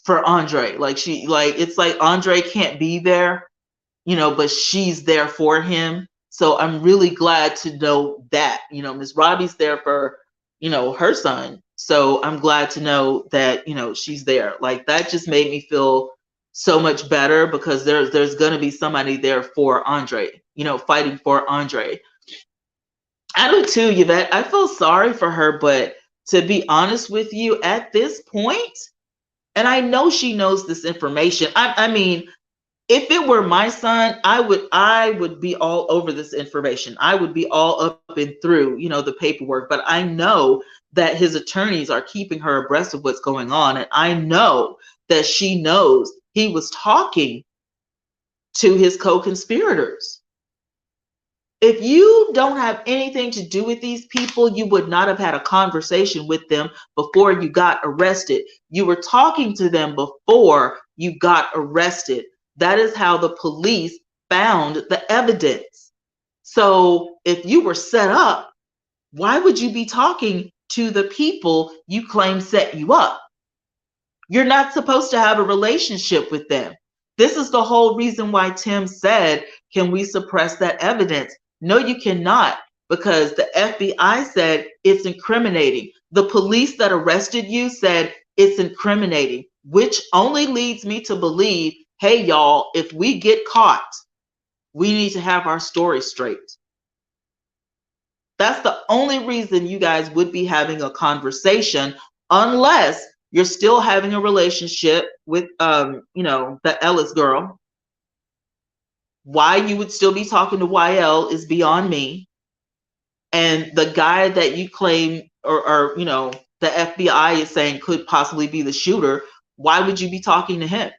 for Andre. Like, it's like Andre can't be there, but she's there for him. So I'm really glad to know that, Miss Robbie's there for, her son. So I'm glad to know that, she's there. Like, that just made me feel so much better, because there's going to be somebody there for Andre, fighting for Andre. I do too, Yvette. I feel sorry for her, but to be honest with you, at this point, and I know she knows this information. I mean, if it were my son, I would be all over this information. I would be all up and through, the paperwork. But I know that his attorneys are keeping her abreast of what's going on. And I know that she knows he was talking to his co-conspirators. If you don't have anything to do with these people, you would not have had a conversation with them before you got arrested. You were talking to them before you got arrested. That is how the police found the evidence. So if you were set up, why would you be talking to the people you claim set you up? You're not supposed to have a relationship with them. This is the whole reason why Tim said, can we suppress that evidence? No, you cannot, because the FBI said it's incriminating. The police that arrested you said it's incriminating, which only leads me to believe, hey, y'all, if we get caught, we need to have our story straight. That's the only reason you guys would be having a conversation, unless you're still having a relationship with, the Ellis girl. Why you would still be talking to YL is beyond me. And the guy that you claim, or the FBI is saying could possibly be the shooter, why would you be talking to him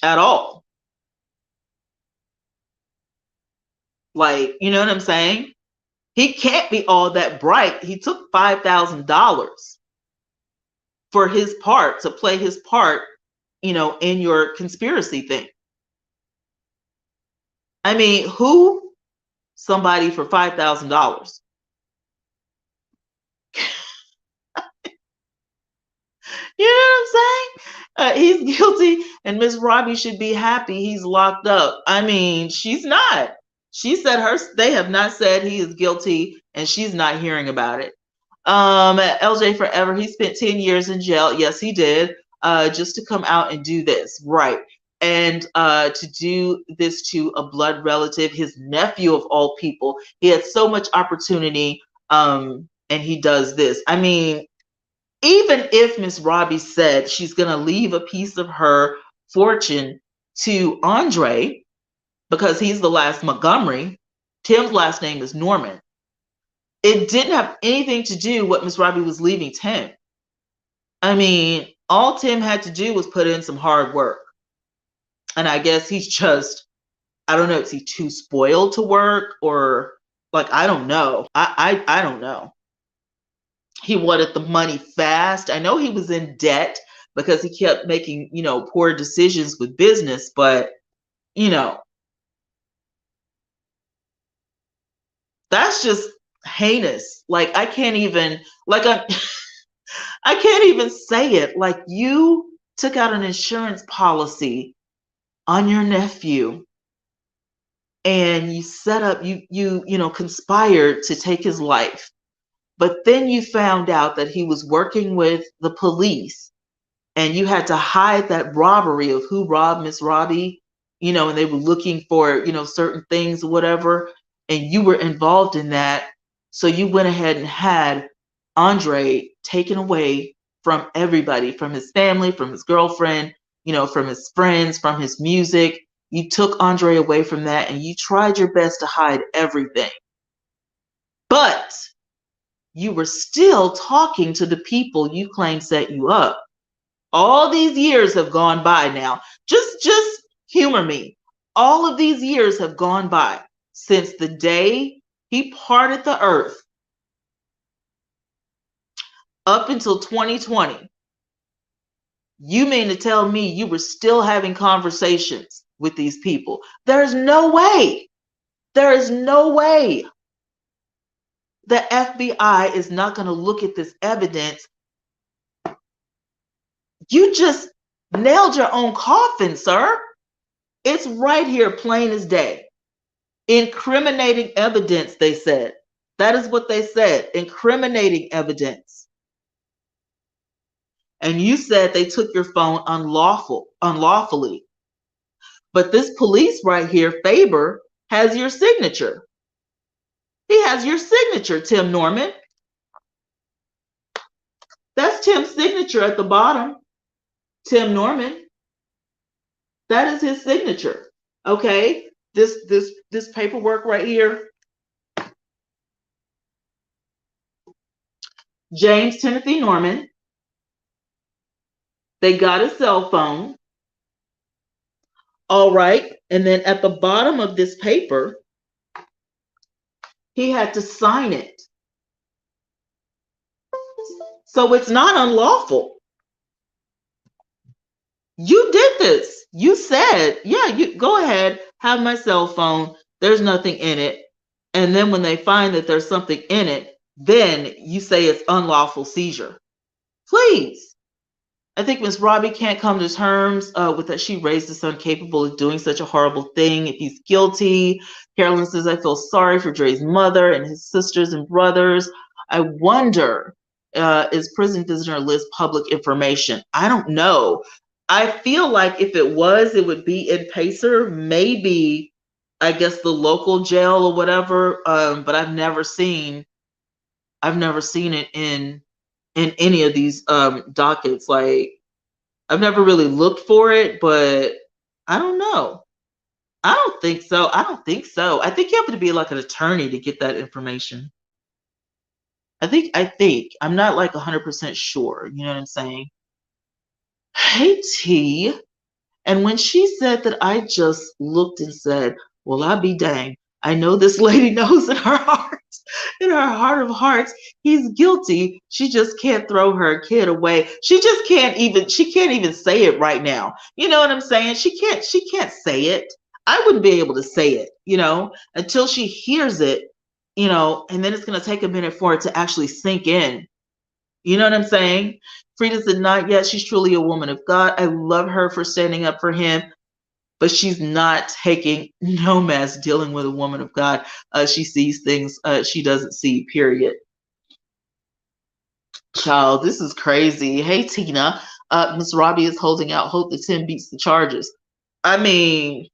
at all? Like, you know what I'm saying? He can't be all that bright. He took $5,000 for his part, to play his part, in your conspiracy thing. I mean, who? Somebody for $5,000. You know what I'm saying? He's guilty, and Miss Robbie should be happy he's locked up. I mean, she's not. She said they have not said he is guilty, and she's not hearing about it. LJ Forever, he spent 10 years in jail. Yes, he did. Just to come out and do this. Right. And to do this to a blood relative, his nephew of all people. He had so much opportunity, and he does this. I mean, even if Miss Robbie said she's going to leave a piece of her fortune to Andre, because he's the last Montgomery, Tim's last name is Norman. It didn't have anything to do what Miss Robbie was leaving Tim. I mean, all Tim had to do was put in some hard work. And I guess he's just, I don't know, is he too spoiled to work, or like, I don't know. I don't know. He wanted the money fast. I know he was in debt because he kept making, poor decisions with business, but, that's just heinous. Like, I can't even, like, I can't even say it. Like, you took out an insurance policy on your nephew, and you set up, you conspired to take his life. But then you found out that he was working with the police, and you had to hide that robbery of who robbed Miss Robbie, and they were looking for, certain things or whatever, and you were involved in that. So you went ahead and had Andre taken away from everybody, from his family, from his girlfriend, from his friends, from his music. You took Andre away from that, and you tried your best to hide everything. But you were still talking to the people you claim set you up. All these years have gone by now. Just humor me. All of these years have gone by since the day he parted the earth up until 2020. You mean to tell me you were still having conversations with these people. There's no way. There is no way the FBI is not going to look at this evidence. You just nailed your own coffin, sir. It's right here, plain as day. Incriminating evidence, they said. That is what they said, incriminating evidence. And you said they took your phone unlawfully. But this police right here, Faber, has your signature. He has your signature, Tim Norman. That's Tim's signature at the bottom. Tim Norman. That is his signature. Okay? This paperwork right here. James Timothy Norman. They got a cell phone. All right. And then at the bottom of this paper, he had to sign it. So it's not unlawful. You did this. You said, yeah, you go ahead, have my cell phone. There's nothing in it. And then when they find that there's something in it, then you say it's unlawful seizure. Please. I think Miss Robbie can't come to terms with that she raised a son capable of doing such a horrible thing. If he's guilty, Carolyn says, I feel sorry for Dre's mother and his sisters and brothers. I wonder, is prison visitor list public information? I don't know. I feel like if it was, it would be in Pacer, maybe, I guess the local jail or whatever. But I've never seen it in any of these dockets. Like, I've never really looked for it, but I don't know. I don't think so. I think you have to be like an attorney to get that information. I think. I'm not like 100% sure. You know what I'm saying? Hey, T. And when she said that, I just looked and said, well, I'll be dang. I know this lady knows in her heart of hearts, he's guilty. She just can't throw her kid away. She can't even say it right now. You know what I'm saying? She can't say it. I wouldn't be able to say it, until she hears it, and then it's going to take a minute for it to actually sink in. You know what I'm saying? Frida said, not yet. She's truly a woman of God. I love her for standing up for him. But she's not taking no mess dealing with a woman of God. She sees things she doesn't see, period. Child, this is crazy. Hey, Tina. Miss Robbie is holding out hope that Tim beats the charges. I mean,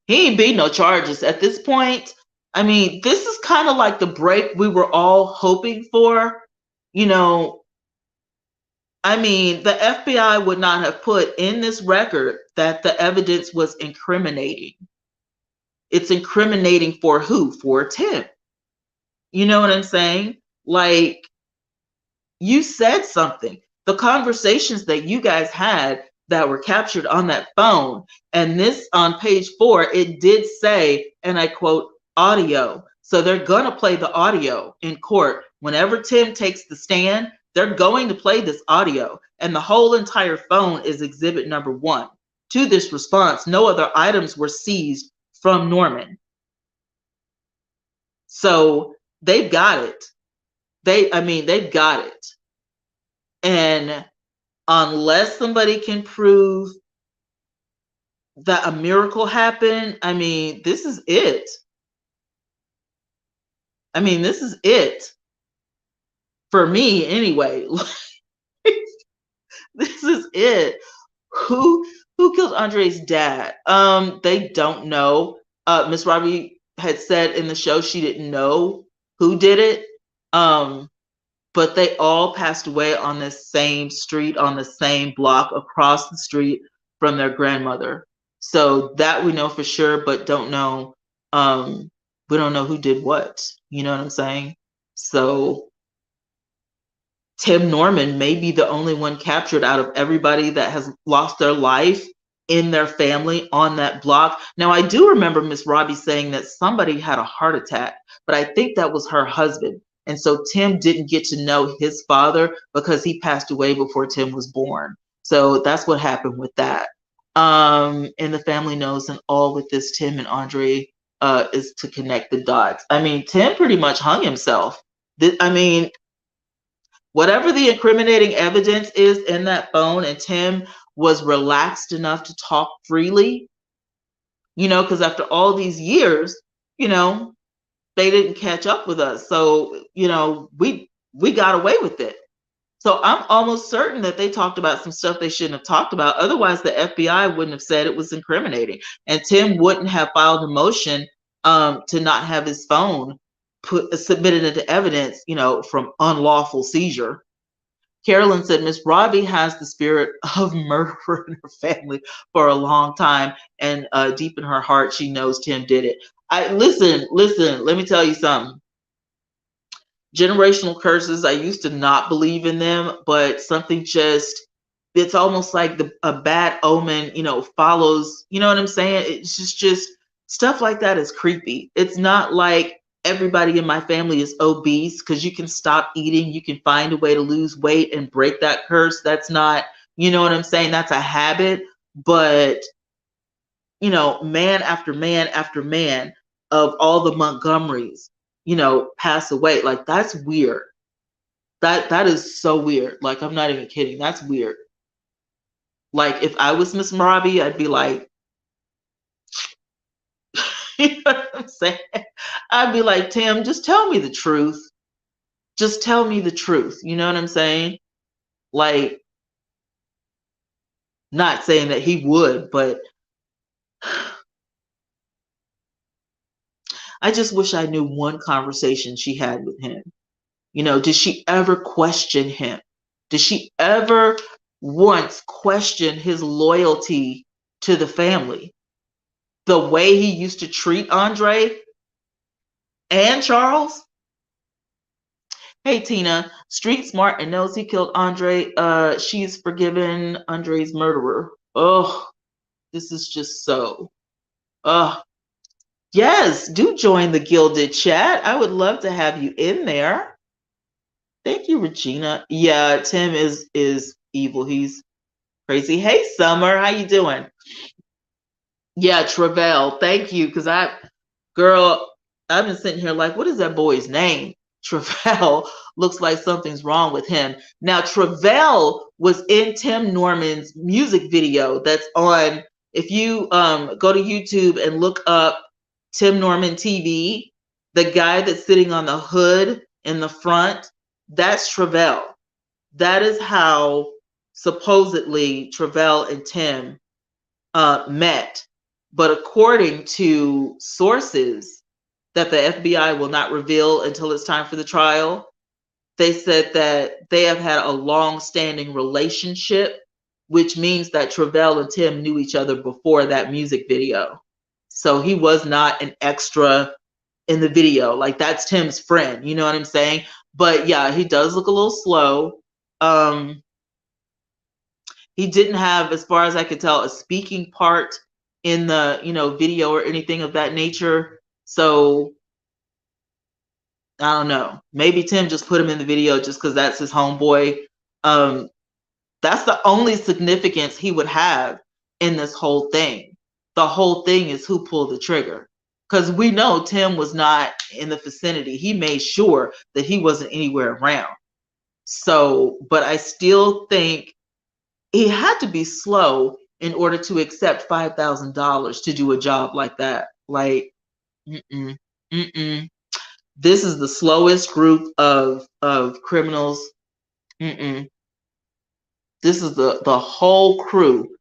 he ain't beat no charges at this point. I mean, this is kind of like the break we were all hoping for. I mean, the FBI would not have put in this record that the evidence was incriminating. It's incriminating for who? For Tim. You know what I'm saying? Like, you said something. The conversations that you guys had that were captured on that phone, and this on page 4, it did say, and I quote, audio. So they're going to play the audio in court. Whenever Tim takes the stand, they're going to play this audio, and the whole entire phone is exhibit number 1. To this response, no other items were seized from Norman. So they've got it. They've got it. And unless somebody can prove that a miracle happened, this is it. This is it. For me, anyway. This is it. Who killed Andre's dad? They don't know. Miss Robbie had said in the show she didn't know who did it. But they all passed away on this same street, on the same block across the street from their grandmother. So that we know for sure, but don't know. We don't know who did what. You know what I'm saying? So Tim Norman may be the only one captured out of everybody that has lost their life in their family on that block. Now, I do remember Miss Robbie saying that somebody had a heart attack, but I think that was her husband. And so Tim didn't get to know his father because he passed away before Tim was born. So that's what happened with that. And the family knows, and all with this Tim and Andre is to connect the dots. I mean, Tim pretty much hung himself. I mean, whatever the incriminating evidence is in that phone, and Tim was relaxed enough to talk freely, you know, because after all these years, you know, they didn't catch up with us. So, you know, we got away with it. So I'm almost certain that they talked about some stuff they shouldn't have talked about. Otherwise, the FBI wouldn't have said it was incriminating, and Tim wouldn't have filed a motion to not have his phone submitted into evidence, you know, from unlawful seizure. Carolyn said Miss Robbie has the spirit of murder in her family for a long time, and deep in her heart, she knows Tim did it. Listen. Let me tell you something. Generational curses, I used to not believe in them, but something just, it's almost like a bad omen, you know, follows, you know what I'm saying? It's just stuff like that is creepy. It's not like everybody in my family is obese, because you can stop eating, you can find a way to lose weight and break that curse. That's not, you know what I'm saying? That's a habit. But, you know, man after man after man of all the Montgomerys, you know, pass away. Like, that's weird. That is so weird. Like, I'm not even kidding. That's weird. Like, if I was Miss Robbie, I'd be like, you know what I'm saying? I'd be like, Tim, just tell me the truth. Just tell me the truth. You know what I'm saying? Like, not saying that he would, but I just wish I knew one conversation she had with him. You know, did she ever question him? Did she ever once question his loyalty to the family? The way he used to treat Andre and Charles? Hey, Tina, street smart and knows he killed Andre. She's forgiven Andre's murderer. Oh, this is just so. Yes, do join the Gilded Chat. I would love to have you in there. Thank you, Regina. Yeah, Tim is evil. He's crazy. Hey, Summer, how you doing? Yeah, Travell. Thank you, because girl, I've been sitting here like, what is that boy's name? Travell. Looks like something's wrong with him. Now, Travell was in Tim Norman's music video that's on. If you go to YouTube and look up Tim Norman TV, the guy that's sitting on the hood in the front, that's Travell. That is how supposedly Travell and Tim met. But according to sources that the FBI will not reveal until it's time for the trial, they said that they have had a long-standing relationship, which means that Travell and Tim knew each other before that music video. So he was not an extra in the video. Like, that's Tim's friend, you know what I'm saying? But yeah, he does look a little slow. He didn't have, as far as I could tell, a speaking part in the, you know, video or anything of that nature. So I don't know. Maybe Tim just put him in the video just because that's his homeboy. That's the only significance he would have in this whole thing. The whole thing is who pulled the trigger. Because we know Tim was not in the vicinity. He made sure that he wasn't anywhere around. So, but I still think he had to be slow in order to accept $5,000 to do a job like that. Like, this is the slowest group of criminals. This is the whole crew.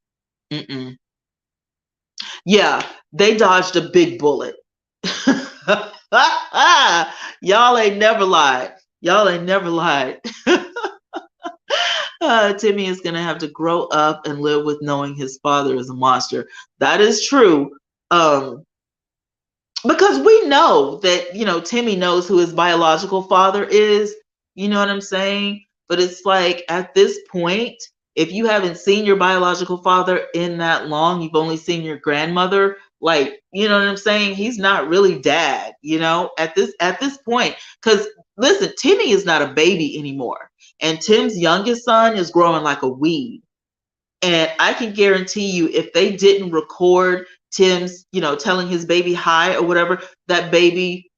Yeah, they dodged a big bullet. Y'all ain't never lied. Y'all ain't never lied. Timmy is going to have to grow up and live with knowing his father is a monster. That is true. Because we know that, you know, Timmy knows who his biological father is. You know what I'm saying? But it's like, at this point, if you haven't seen your biological father in that long, you've only seen your grandmother, like, you know what I'm saying? He's not really dad, you know, at this point. Because listen, Timmy is not a baby anymore. And Tim's youngest son is growing like a weed. And I can guarantee you, if they didn't record Tim's, telling his baby hi or whatever, that baby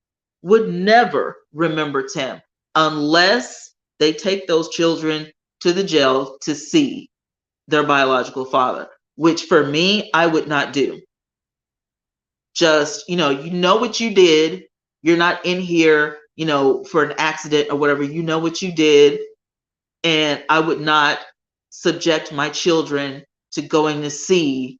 would never remember Tim unless they take those children to the jail to see their biological father, which for me, I would not do. Just, you know what you did. You're not in here, for an accident or whatever. You know what you did. And I would not subject my children to going to see,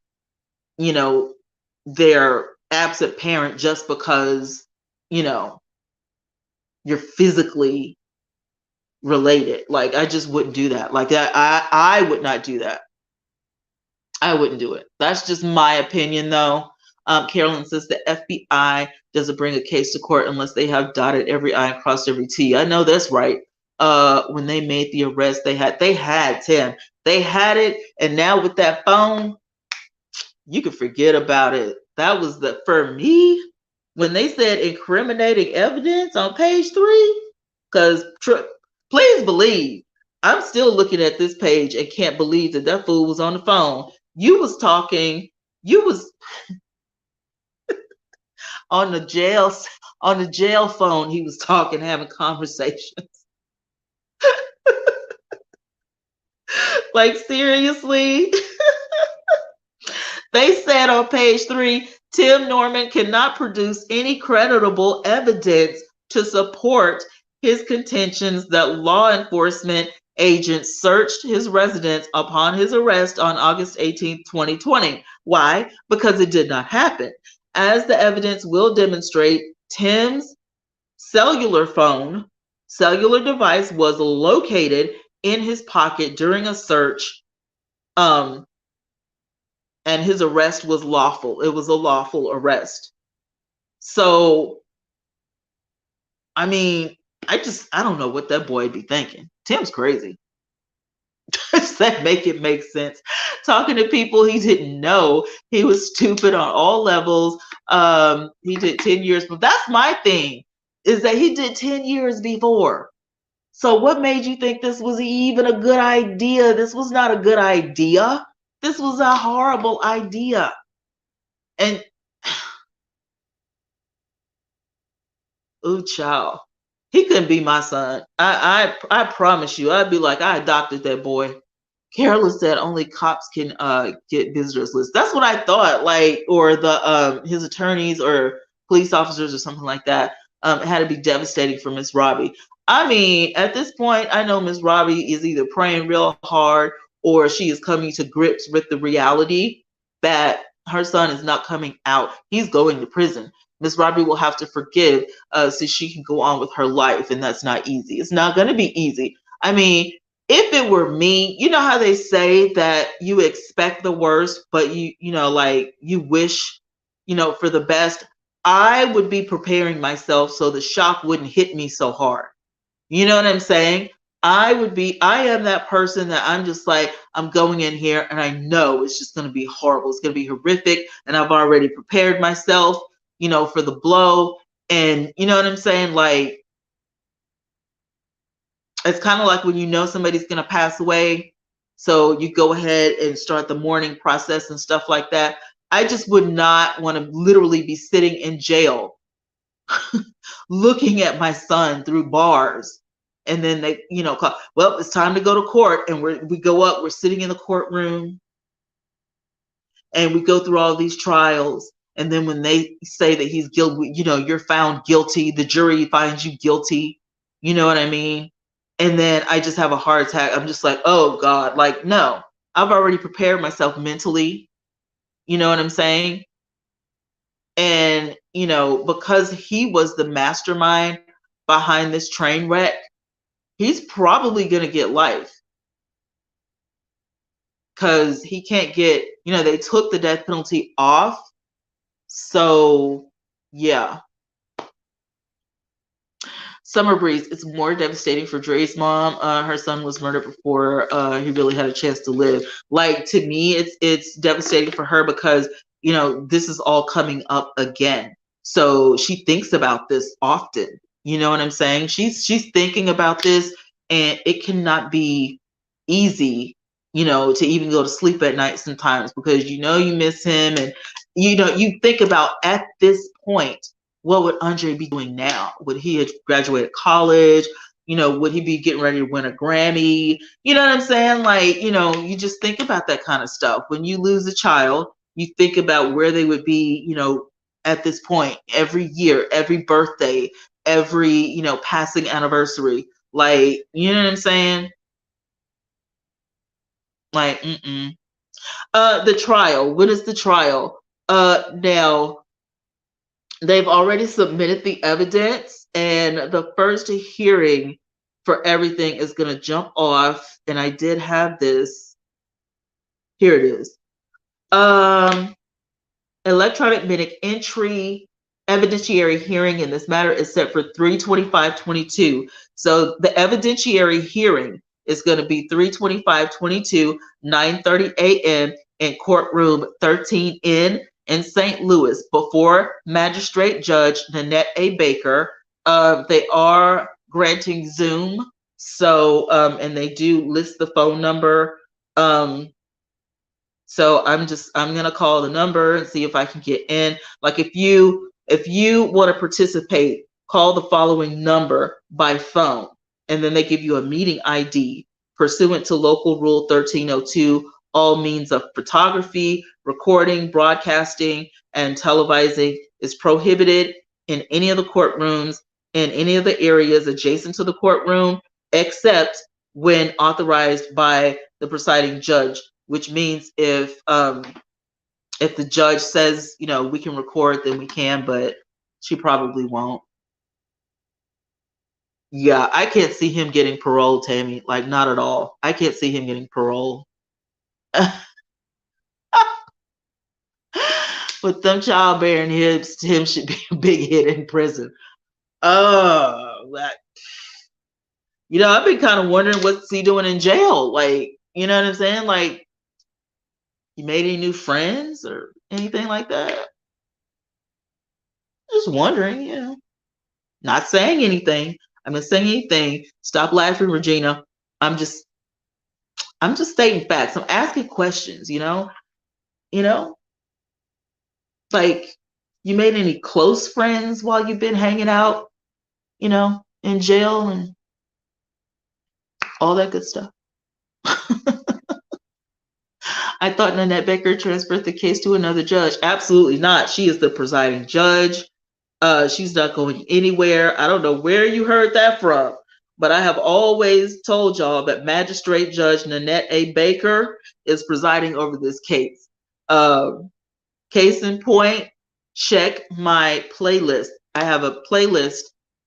their absent parent just because, you're physically related. Like, I just wouldn't do that. Like that, I would not do that. I wouldn't do it. That's just my opinion, though. Carolyn says the FBI doesn't bring a case to court unless they have dotted every I and crossed every T. I know that's right. When they made the arrest, they had Tim. They had it, and now with that phone, you can forget about it. That was for me, when they said incriminating evidence on page 3, because please believe, I'm still looking at this page and can't believe that fool was on the phone. You was on the jail phone. He was talking, having conversations. Like, seriously. They said on page 3, Tim Norman cannot produce any creditable evidence to support his contentions that law enforcement agents searched his residence upon his arrest on August 18, 2020. Why? Because it did not happen. As the evidence will demonstrate, Tim's cellular device was located in his pocket during a search, and his arrest was lawful. It was a lawful arrest. So, I mean, I don't know what that boy would be thinking. Tim's crazy. Does that make it make sense? Talking to people he didn't know. He was stupid on all levels. He did 10 years, but that's my thing, is that he did 10 years before. So what made you think this was even a good idea? This was not a good idea. This was a horrible idea. And ooh, child, he couldn't be my son. I promise you, I'd be like, I adopted that boy. Carolyn said only cops can get visitors list. That's what I thought, like, or the his attorneys or police officers or something like that. It had to be devastating for Miss Robbie. I mean, at this point, I know Miss Robbie is either praying real hard or she is coming to grips with the reality that her son is not coming out. He's going to prison. Miss Robbie will have to forgive so she can go on with her life, and that's not easy. It's not going to be easy. I mean, if it were me, you know how they say that you expect the worst, but you wish, for the best. I would be preparing myself so the shock wouldn't hit me so hard. You know what I'm saying? I am that person that I'm just like, I'm going in here and I know it's just going to be horrible. It's going to be horrific. And I've already prepared myself, for the blow. And you know what I'm saying? Like, it's kind of like when somebody's going to pass away. So you go ahead and start the mourning process and stuff like that. I just would not want to literally be sitting in jail looking at my son through bars. And then they, call, well, it's time to go to court. And we go up, we're sitting in the courtroom and we go through all these trials. And then when they say that he's guilty, you're found guilty, the jury finds you guilty. You know what I mean? And then I just have a heart attack. I'm just like, oh God, like, no, I've already prepared myself mentally. You know what I'm saying? And, because he was the mastermind behind this train wreck, he's probably going to get life. Because he can't get, they took the death penalty off. So, yeah. Summer Breeze, it's more devastating for Dre's mom. Her son was murdered before he really had a chance to live. Like, to me, it's devastating for her because, this is all coming up again. So she thinks about this often. You know what I'm saying? She's thinking about this, and it cannot be easy, to even go to sleep at night sometimes, because you miss him, and you think about, at this point, what would Andre be doing now? Would he have graduated college? Would he be getting ready to win a Grammy? You know what I'm saying? Like, you just think about that kind of stuff. When you lose a child, you think about where they would be, at this point, every year, every birthday, every, passing anniversary. Like, you know what I'm saying? Like, the trial. When is the trial? Now, they've already submitted the evidence, and the first hearing for everything is going to jump off. And I did have this. Here it is. Electronic minute entry evidentiary hearing in this matter is set for 3/25/22. So the evidentiary hearing is going to be 3/25/22, 9:30 a.m. in courtroom 13N in St. Louis before Magistrate Judge Nanette A. Baker. They are granting Zoom, so and they do list the phone number. So I'm gonna call the number and see if I can get in. Like, if you want to participate, call the following number by phone, and then they give you a meeting ID pursuant to local rule 1302. All means of photography, recording, broadcasting, and televising is prohibited in any of the courtrooms in any of the areas adjacent to the courtroom, except when authorized by the presiding judge. Which means if the judge says, we can record, then we can, but she probably won't. Yeah, I can't see him getting parole, Tammy. Like, not at all. I can't see him getting parole. With them childbearing hips, Tim should be a big hit in prison. Oh, I've been kind of wondering what's he doing in jail. Like, you know what I'm saying? Like, you made any new friends or anything like that? Just wondering, Not saying anything. I'm not saying anything. Stop laughing, Regina. I'm just stating facts. I'm asking questions, Like, you made any close friends while you've been hanging out, in jail and all that good stuff? I thought Nanette Baker transferred the case to another judge. Absolutely not. She is the presiding judge. She's not going anywhere. I don't know where you heard that from, but I have always told y'all that Magistrate Judge Nanette A. Baker is presiding over this case. Case in point, check my playlist. I have a playlist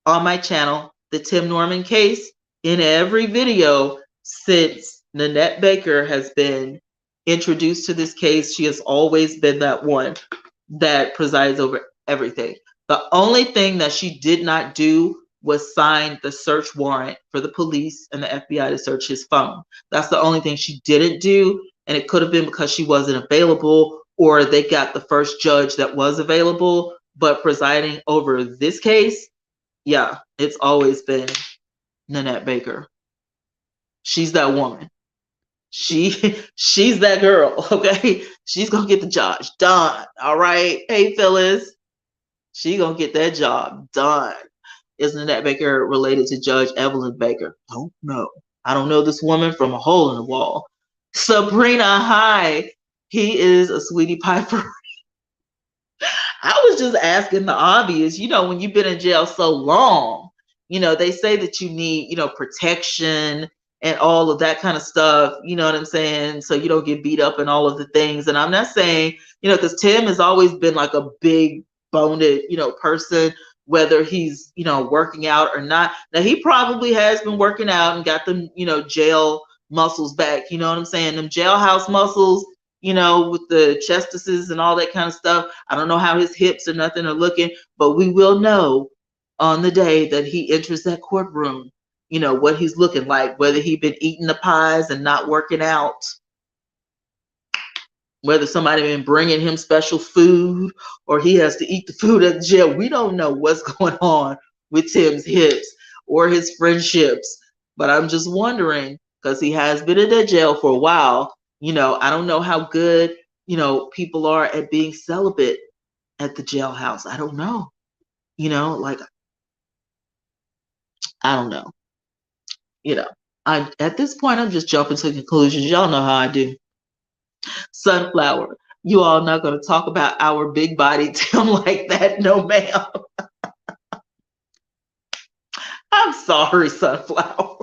on my channel, the Tim Norman case. In every video since Nanette Baker has been introduced to this case, she has always been that one that presides over everything. The only thing that she did not do was sign the search warrant for the police and the FBI to search his phone. That's the only thing she didn't do, and it could have been because she wasn't available, or they got the first judge that was available. But presiding over this case, yeah, it's always been Nanette Baker. She's that woman. She's that girl, okay? She's gonna get the job done. All right. Hey, Phyllis. She gonna get that job done. Is Nanette Baker related to Judge Evelyn Baker? Don't know. I don't know this woman from a hole in the wall. Sabrina, hi. He is a sweetie pie for I was just asking the obvious. When you've been in jail so long, they say that you need, protection and all of that kind of stuff. You know what I'm saying? So you don't get beat up and all of the things. And I'm not saying, because Tim has always been like a big boned, person, whether he's, working out or not. Now, he probably has been working out and got them, jail muscles back. You know what I'm saying? Them jailhouse muscles, with the chestises and all that kind of stuff. I don't know how his hips or nothing are looking, but we will know on the day that he enters that courtroom, what he's looking like, whether he's been eating the pies and not working out, whether somebody been bringing him special food or he has to eat the food at the jail. We don't know what's going on with Tim's hips or his friendships, but I'm just wondering, because he has been in that jail for a while. I don't know how good, people are at being celibate at the jailhouse. I don't know. Like, I don't know. At this point, I'm just jumping to conclusions. Y'all know how I do. Sunflower, you all not going to talk about our big body Tim like that, no ma'am. I'm sorry, Sunflower.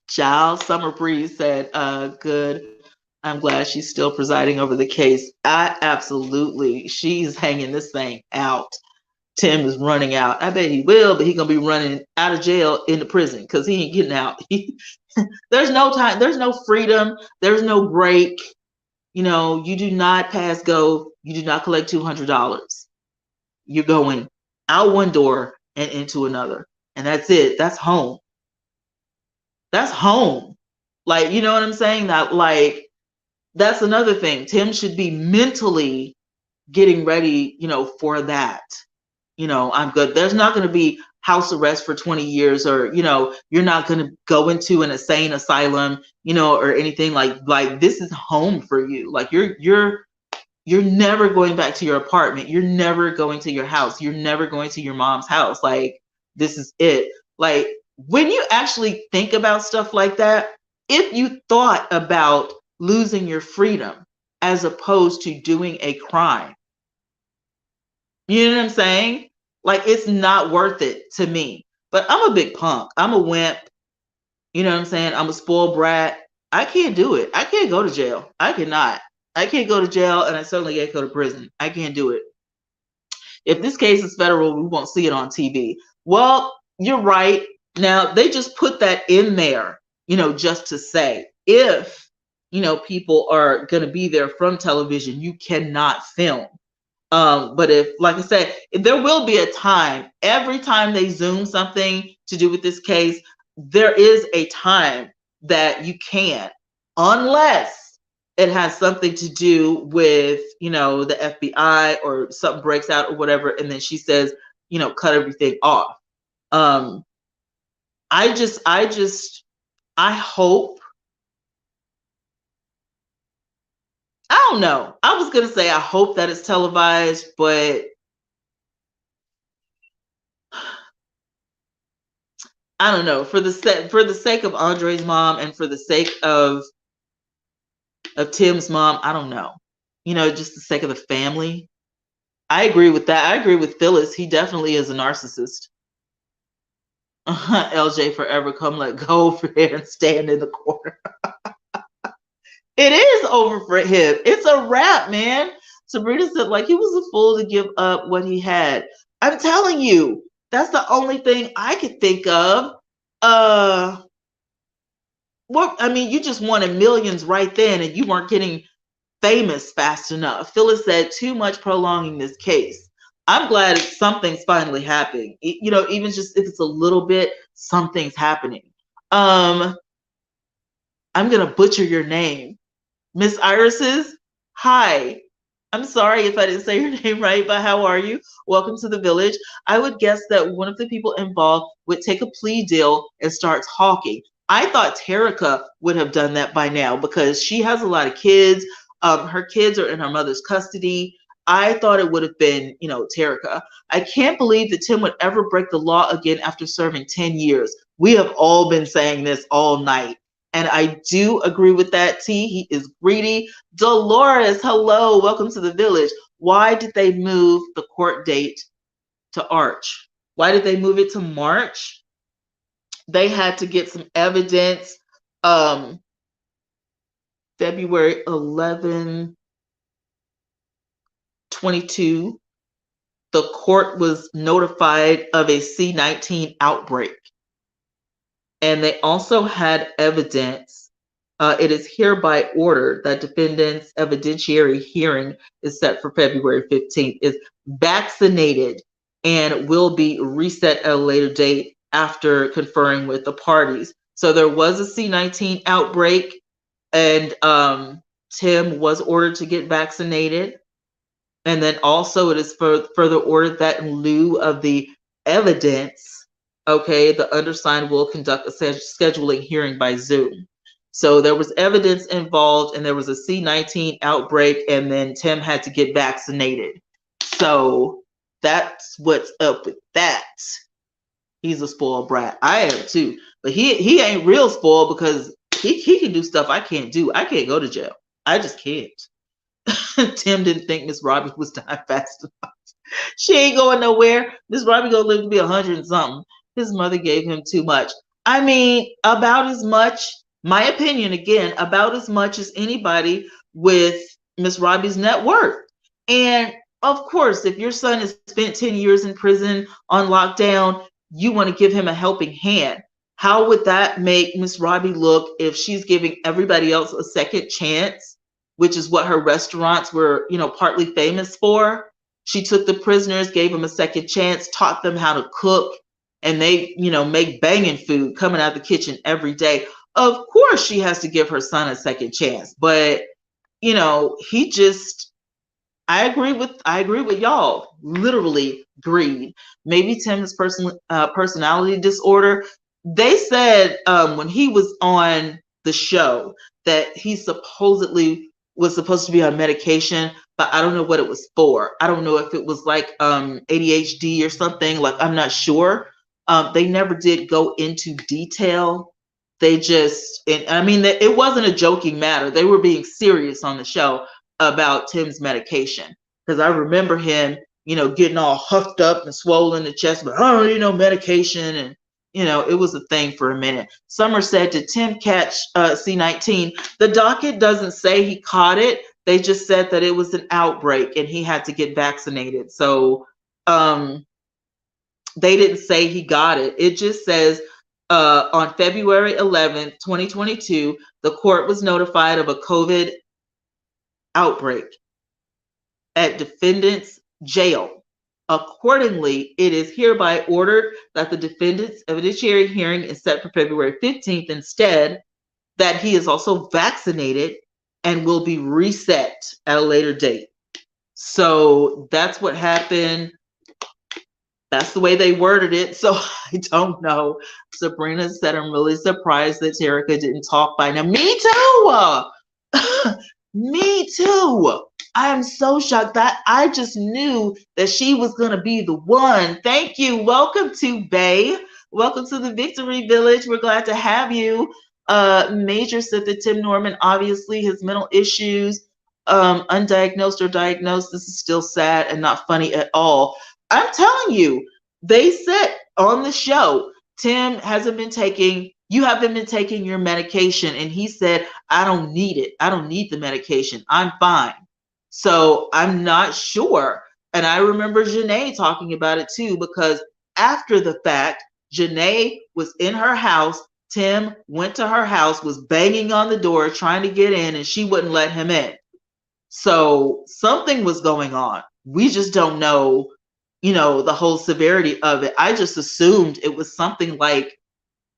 Child, Summer Breeze said, good. I'm glad she's still presiding over the case. She's hanging this thing out. Tim is running out. I bet he will, but he's going to be running out of jail into prison because he ain't getting out. There's no time. There's no freedom. There's no break. You do not pass go. You do not collect $200. You're going out one door and into another. And that's it. That's home. That's home. Like, you know what I'm saying? That's another thing. Tim should be mentally getting ready, for that. I'm good. There's not going to be house arrest for 20 years, or, you're not going to go into an insane asylum, or anything like this is home for you. Like you're never going back to your apartment. You're never going to your house. You're never going to your mom's house. Like, this is it. Like, when you actually think about stuff like that, if you thought about losing your freedom as opposed to doing a crime, you know what I'm saying? Like, it's not worth it to me. But I'm a big punk. I'm a wimp. You know what I'm saying? I'm a spoiled brat. I can't do it. I can't go to jail. I cannot. I can't go to jail, and I certainly can't go to prison. I can't do it. If this case is federal, we won't see it on TV. Well, you're right. Now, they just put that in there, just to say, if, people are going to be there from television, you cannot film. But if, like I said, there will be a time, every time they zoom something to do with this case, there is a time that you can't, unless it has something to do with, the FBI or something breaks out or whatever. And then she says, cut everything off. I hope, I don't know. I was going to say, I hope that it's televised, but I don't know. For the sake of Andre's mom and for the sake of Tim's mom, I don't know. Just the sake of the family. I agree with that. I agree with Phyllis. He definitely is a narcissist. LJ forever come let go over there and stand in the corner. It is over for him. It's a wrap, man. Sabrina said, like, he was a fool to give up what he had. I'm telling you, that's the only thing I could think of. You just wanted millions right then, and you weren't getting famous fast enough. Phyllis said, too much prolonging this case. I'm glad something's finally happening. Even just if it's a little bit, something's happening. I'm gonna butcher your name. Miss Iris's, hi. I'm sorry if I didn't say your name right, but how are you? Welcome to the village. I would guess that one of the people involved would take a plea deal and start talking. I thought Terica would have done that by now because she has a lot of kids. Her kids are in her mother's custody. I thought it would have been, Terica. I can't believe that Tim would ever break the law again after serving 10 years. We have all been saying this all night. And I do agree with that, T. He is greedy. Dolores, hello. Welcome to the village. Why did they move the court date to Arch? Why did they move it to March? They had to get some evidence. February 11, 22, the court was notified of a C-19 outbreak. And they also had evidence. It is hereby ordered that defendant's evidentiary hearing is set for February 15th, is vaccinated and will be reset at a later date after conferring with the parties. So there was a C-19 outbreak, and Tim was ordered to get vaccinated. And then also it is further ordered that in lieu of the evidence, okay, the undersigned will conduct a scheduling hearing by Zoom. So there was evidence involved, and there was a C-19 outbreak, and then Tim had to get vaccinated. So that's what's up with that. He's a spoiled brat. I am too. But he ain't real spoiled because he can do stuff I can't do. I can't go to jail. I just can't. Tim didn't think Miss Robbie was dying fast enough. She ain't going nowhere. Miss Robbie gonna live to be 100 and something. His mother gave him too much. I mean, about as much, my opinion again, about as much as anybody with Miss Robbie's net worth. And of course, if your son has spent 10 years in prison on lockdown, you want to give him a helping hand. How would that make Miss Robbie look if she's giving everybody else a second chance, which is what her restaurants were, partly famous for? She took the prisoners, gave them a second chance, taught them how to cook, and they, make banging food coming out of the kitchen every day. Of course, she has to give her son a second chance, but he just, I agree with y'all. Literally greed. Maybe Tim's personality disorder. They said when he was on the show that he supposedly was supposed to be on medication, but I don't know what it was for. I don't know if it was like ADHD or something. Like, I'm not sure. They never did go into detail. They just, I mean, it wasn't a joking matter. They were being serious on the show about Tim's medication, because I remember him, getting all huffed up and swollen in the chest, but I don't need no medication. And, it was a thing for a minute. Summer said, did Tim catch C-19? The docket doesn't say he caught it. They just said that it was an outbreak and he had to get vaccinated. So they didn't say he got it. It just says on February 11th, 2022, the court was notified of a COVID outbreak at defendant's jail. Accordingly, it is hereby ordered that the defendant's evidentiary hearing is set for February 15th instead, that he is also vaccinated and will be reset at a later date. So that's what happened. That's the way they worded it. So I don't know. Sabrina said, I'm really surprised that Terica didn't talk by now. Me too. Me too. I am so shocked that I just knew that she was going to be the one. Thank you. Welcome to Bay. Welcome to the Victory Village. We're glad to have you. Major said that Tim Norman, obviously his mental issues, undiagnosed or diagnosed. This is still sad and not funny at all. I'm telling you, they said on the show, Tim hasn't been taking, you haven't been taking your medication. And he said, I don't need it. I don't need the medication. I'm fine. So I'm not sure. And I remember Janae talking about it too, because after the fact, Janae was in her house. Tim went to her house, was banging on the door, trying to get in, and she wouldn't let him in. So something was going on. We just don't know, the whole severity of it. I just assumed it was something like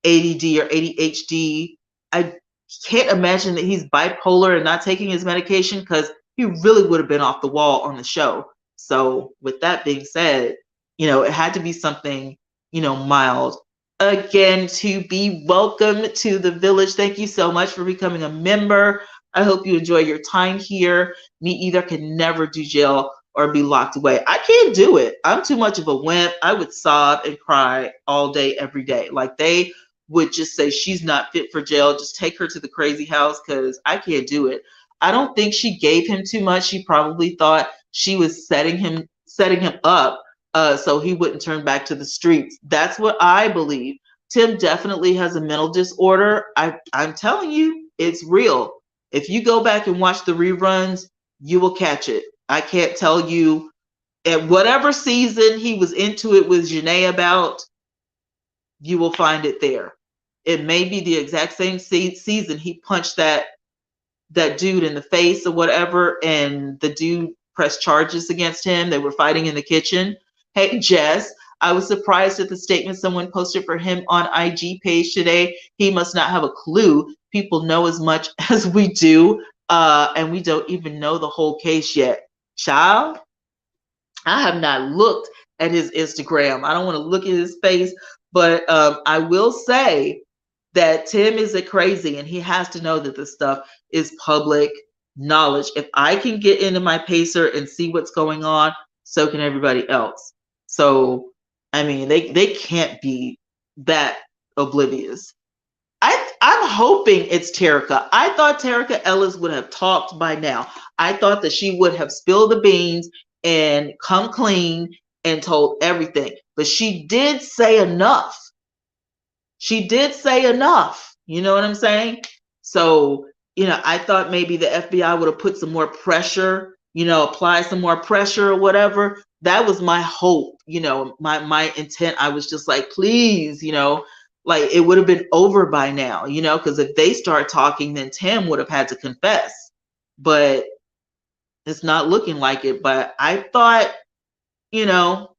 ADD or ADHD. I can't imagine that he's bipolar and not taking his medication, because he really would have been off the wall on the show. So with that being said, it had to be something, mild. Again, to be welcome to the village. Thank you so much for becoming a member. I hope you enjoy your time here. Me either can never do jail or be locked away. I can't do it. I'm too much of a wimp. I would sob and cry all day, every day. Like, they would just say she's not fit for jail. Just take her to the crazy house, because I can't do it. I don't think she gave him too much. She probably thought she was setting him up so he wouldn't turn back to the streets. That's what I believe. Tim definitely has a mental disorder. I'm telling you, it's real. If you go back and watch the reruns, you will catch it. I can't tell you, at whatever season he was into it with Janae about, you will find it there. It may be the exact same season he punched that dude in the face or whatever, and the dude pressed charges against him. They were fighting in the kitchen. Hey, Jess, I was surprised at the statement someone posted for him on IG page today. He must not have a clue. People know as much as we do, and we don't even know the whole case yet. Child, I have not looked at his Instagram. I don't want to look at his face, but I will say that Tim isn't crazy, and he has to know that this stuff is public knowledge. If I can get into my Pacer and see what's going on, so can everybody else. So, I mean, they can't be that oblivious. I'm hoping it's Terica. I thought Terica Ellis would have talked by now. I thought that she would have spilled the beans and come clean and told everything. But she did say enough. She did say enough. You know what I'm saying? So, you know, I thought maybe the FBI would have put some more pressure, you know, apply some more pressure or whatever. That was my hope, you know, my intent. I was just like, please, you know, like it would have been over by now, you know, because if they start talking, then Tim would have had to confess. But it's not looking like it. But I thought, you know,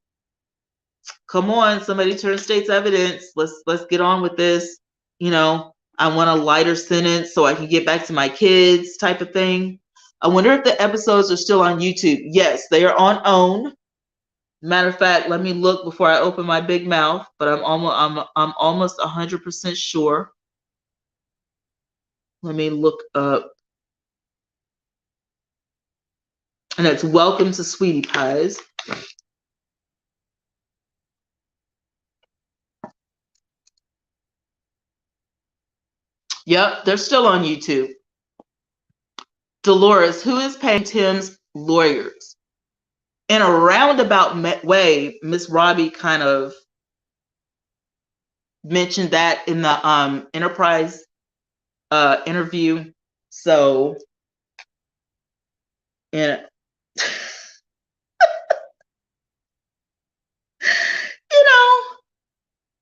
come on, somebody turn state's evidence. Let's get on with this. You know, I want a lighter sentence so I can get back to my kids, type of thing. I wonder if the episodes are still on YouTube. Yes, they are on OWN. Matter of fact, let me look before I open my big mouth, but I'm almost 100% sure. Let me look up. And it's Welcome to Sweetie Pies. Yep, they're still on YouTube. Dolores, who is paying Tim's lawyers? In a roundabout way, Miss Robbie kind of mentioned that in the Enterprise interview. So, and you know,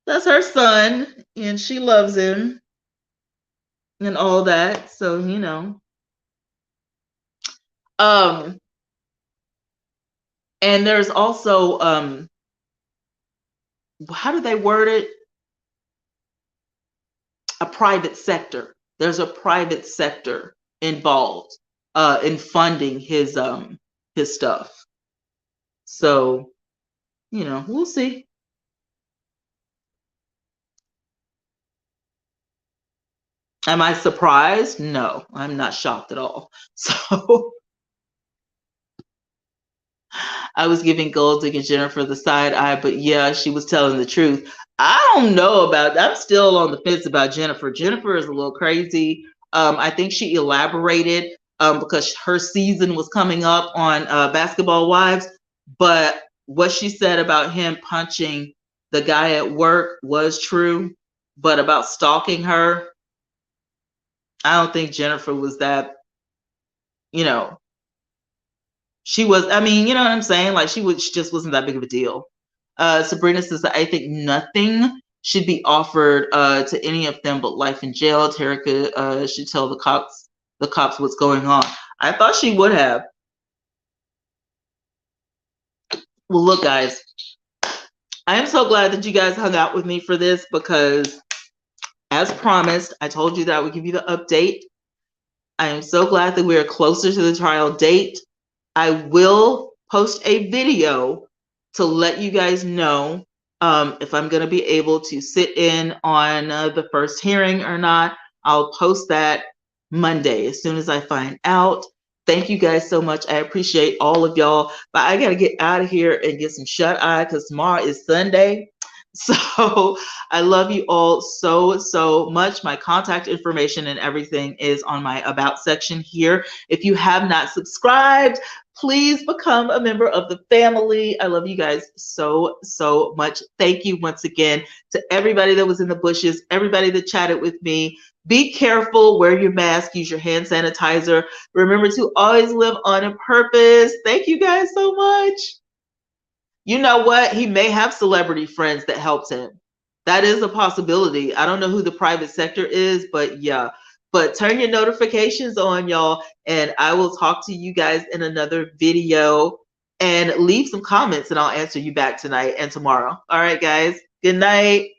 that's her son, and she loves him, and all that. So, you know, and there's also how do they word it? A private sector. There's a private sector involved in funding his stuff. So, you know, we'll see. Am I surprised? No, I'm not shocked at all. So I was giving Gold Digger Jennifer the side eye, but yeah, she was telling the truth. I don't know about, I'm still on the fence about Jennifer. Jennifer is a little crazy. I think she elaborated because her season was coming up on Basketball Wives, but what she said about him punching the guy at work was true, but about stalking her, I don't think Jennifer was that, you know, she was, I mean, you know what I'm saying? Like she just wasn't that big of a deal. Sabrina says that I think nothing should be offered to any of them but life in jail. Terica should tell the cops what's going on. I thought she would have. Well, look, guys, I am so glad that you guys hung out with me for this because, as promised, I told you that I would give you the update. I am so glad that we are closer to the trial date. I will post a video to let you guys know if I'm going to be able to sit in on the first hearing or not. I'll post that Monday as soon as I find out. Thank you guys so much. I appreciate all of y'all. But I got to get out of here and get some shut-eye because tomorrow is Sunday. So I love you all so much. My contact information and everything is on my About section here. If you have not subscribed, please become a member of the family. I love you guys so much. Thank you once again to everybody that was in the bushes, everybody that chatted with me. Be careful, wear your mask, use your hand sanitizer. Remember to always live on a purpose. Thank you guys so much. You know what? He may have celebrity friends that helps him. That is a possibility. I don't know who the private sector is, but yeah. But turn your notifications on, y'all, and I will talk to you guys in another video. And leave some comments, and I'll answer you back tonight and tomorrow. All right, guys. Good night.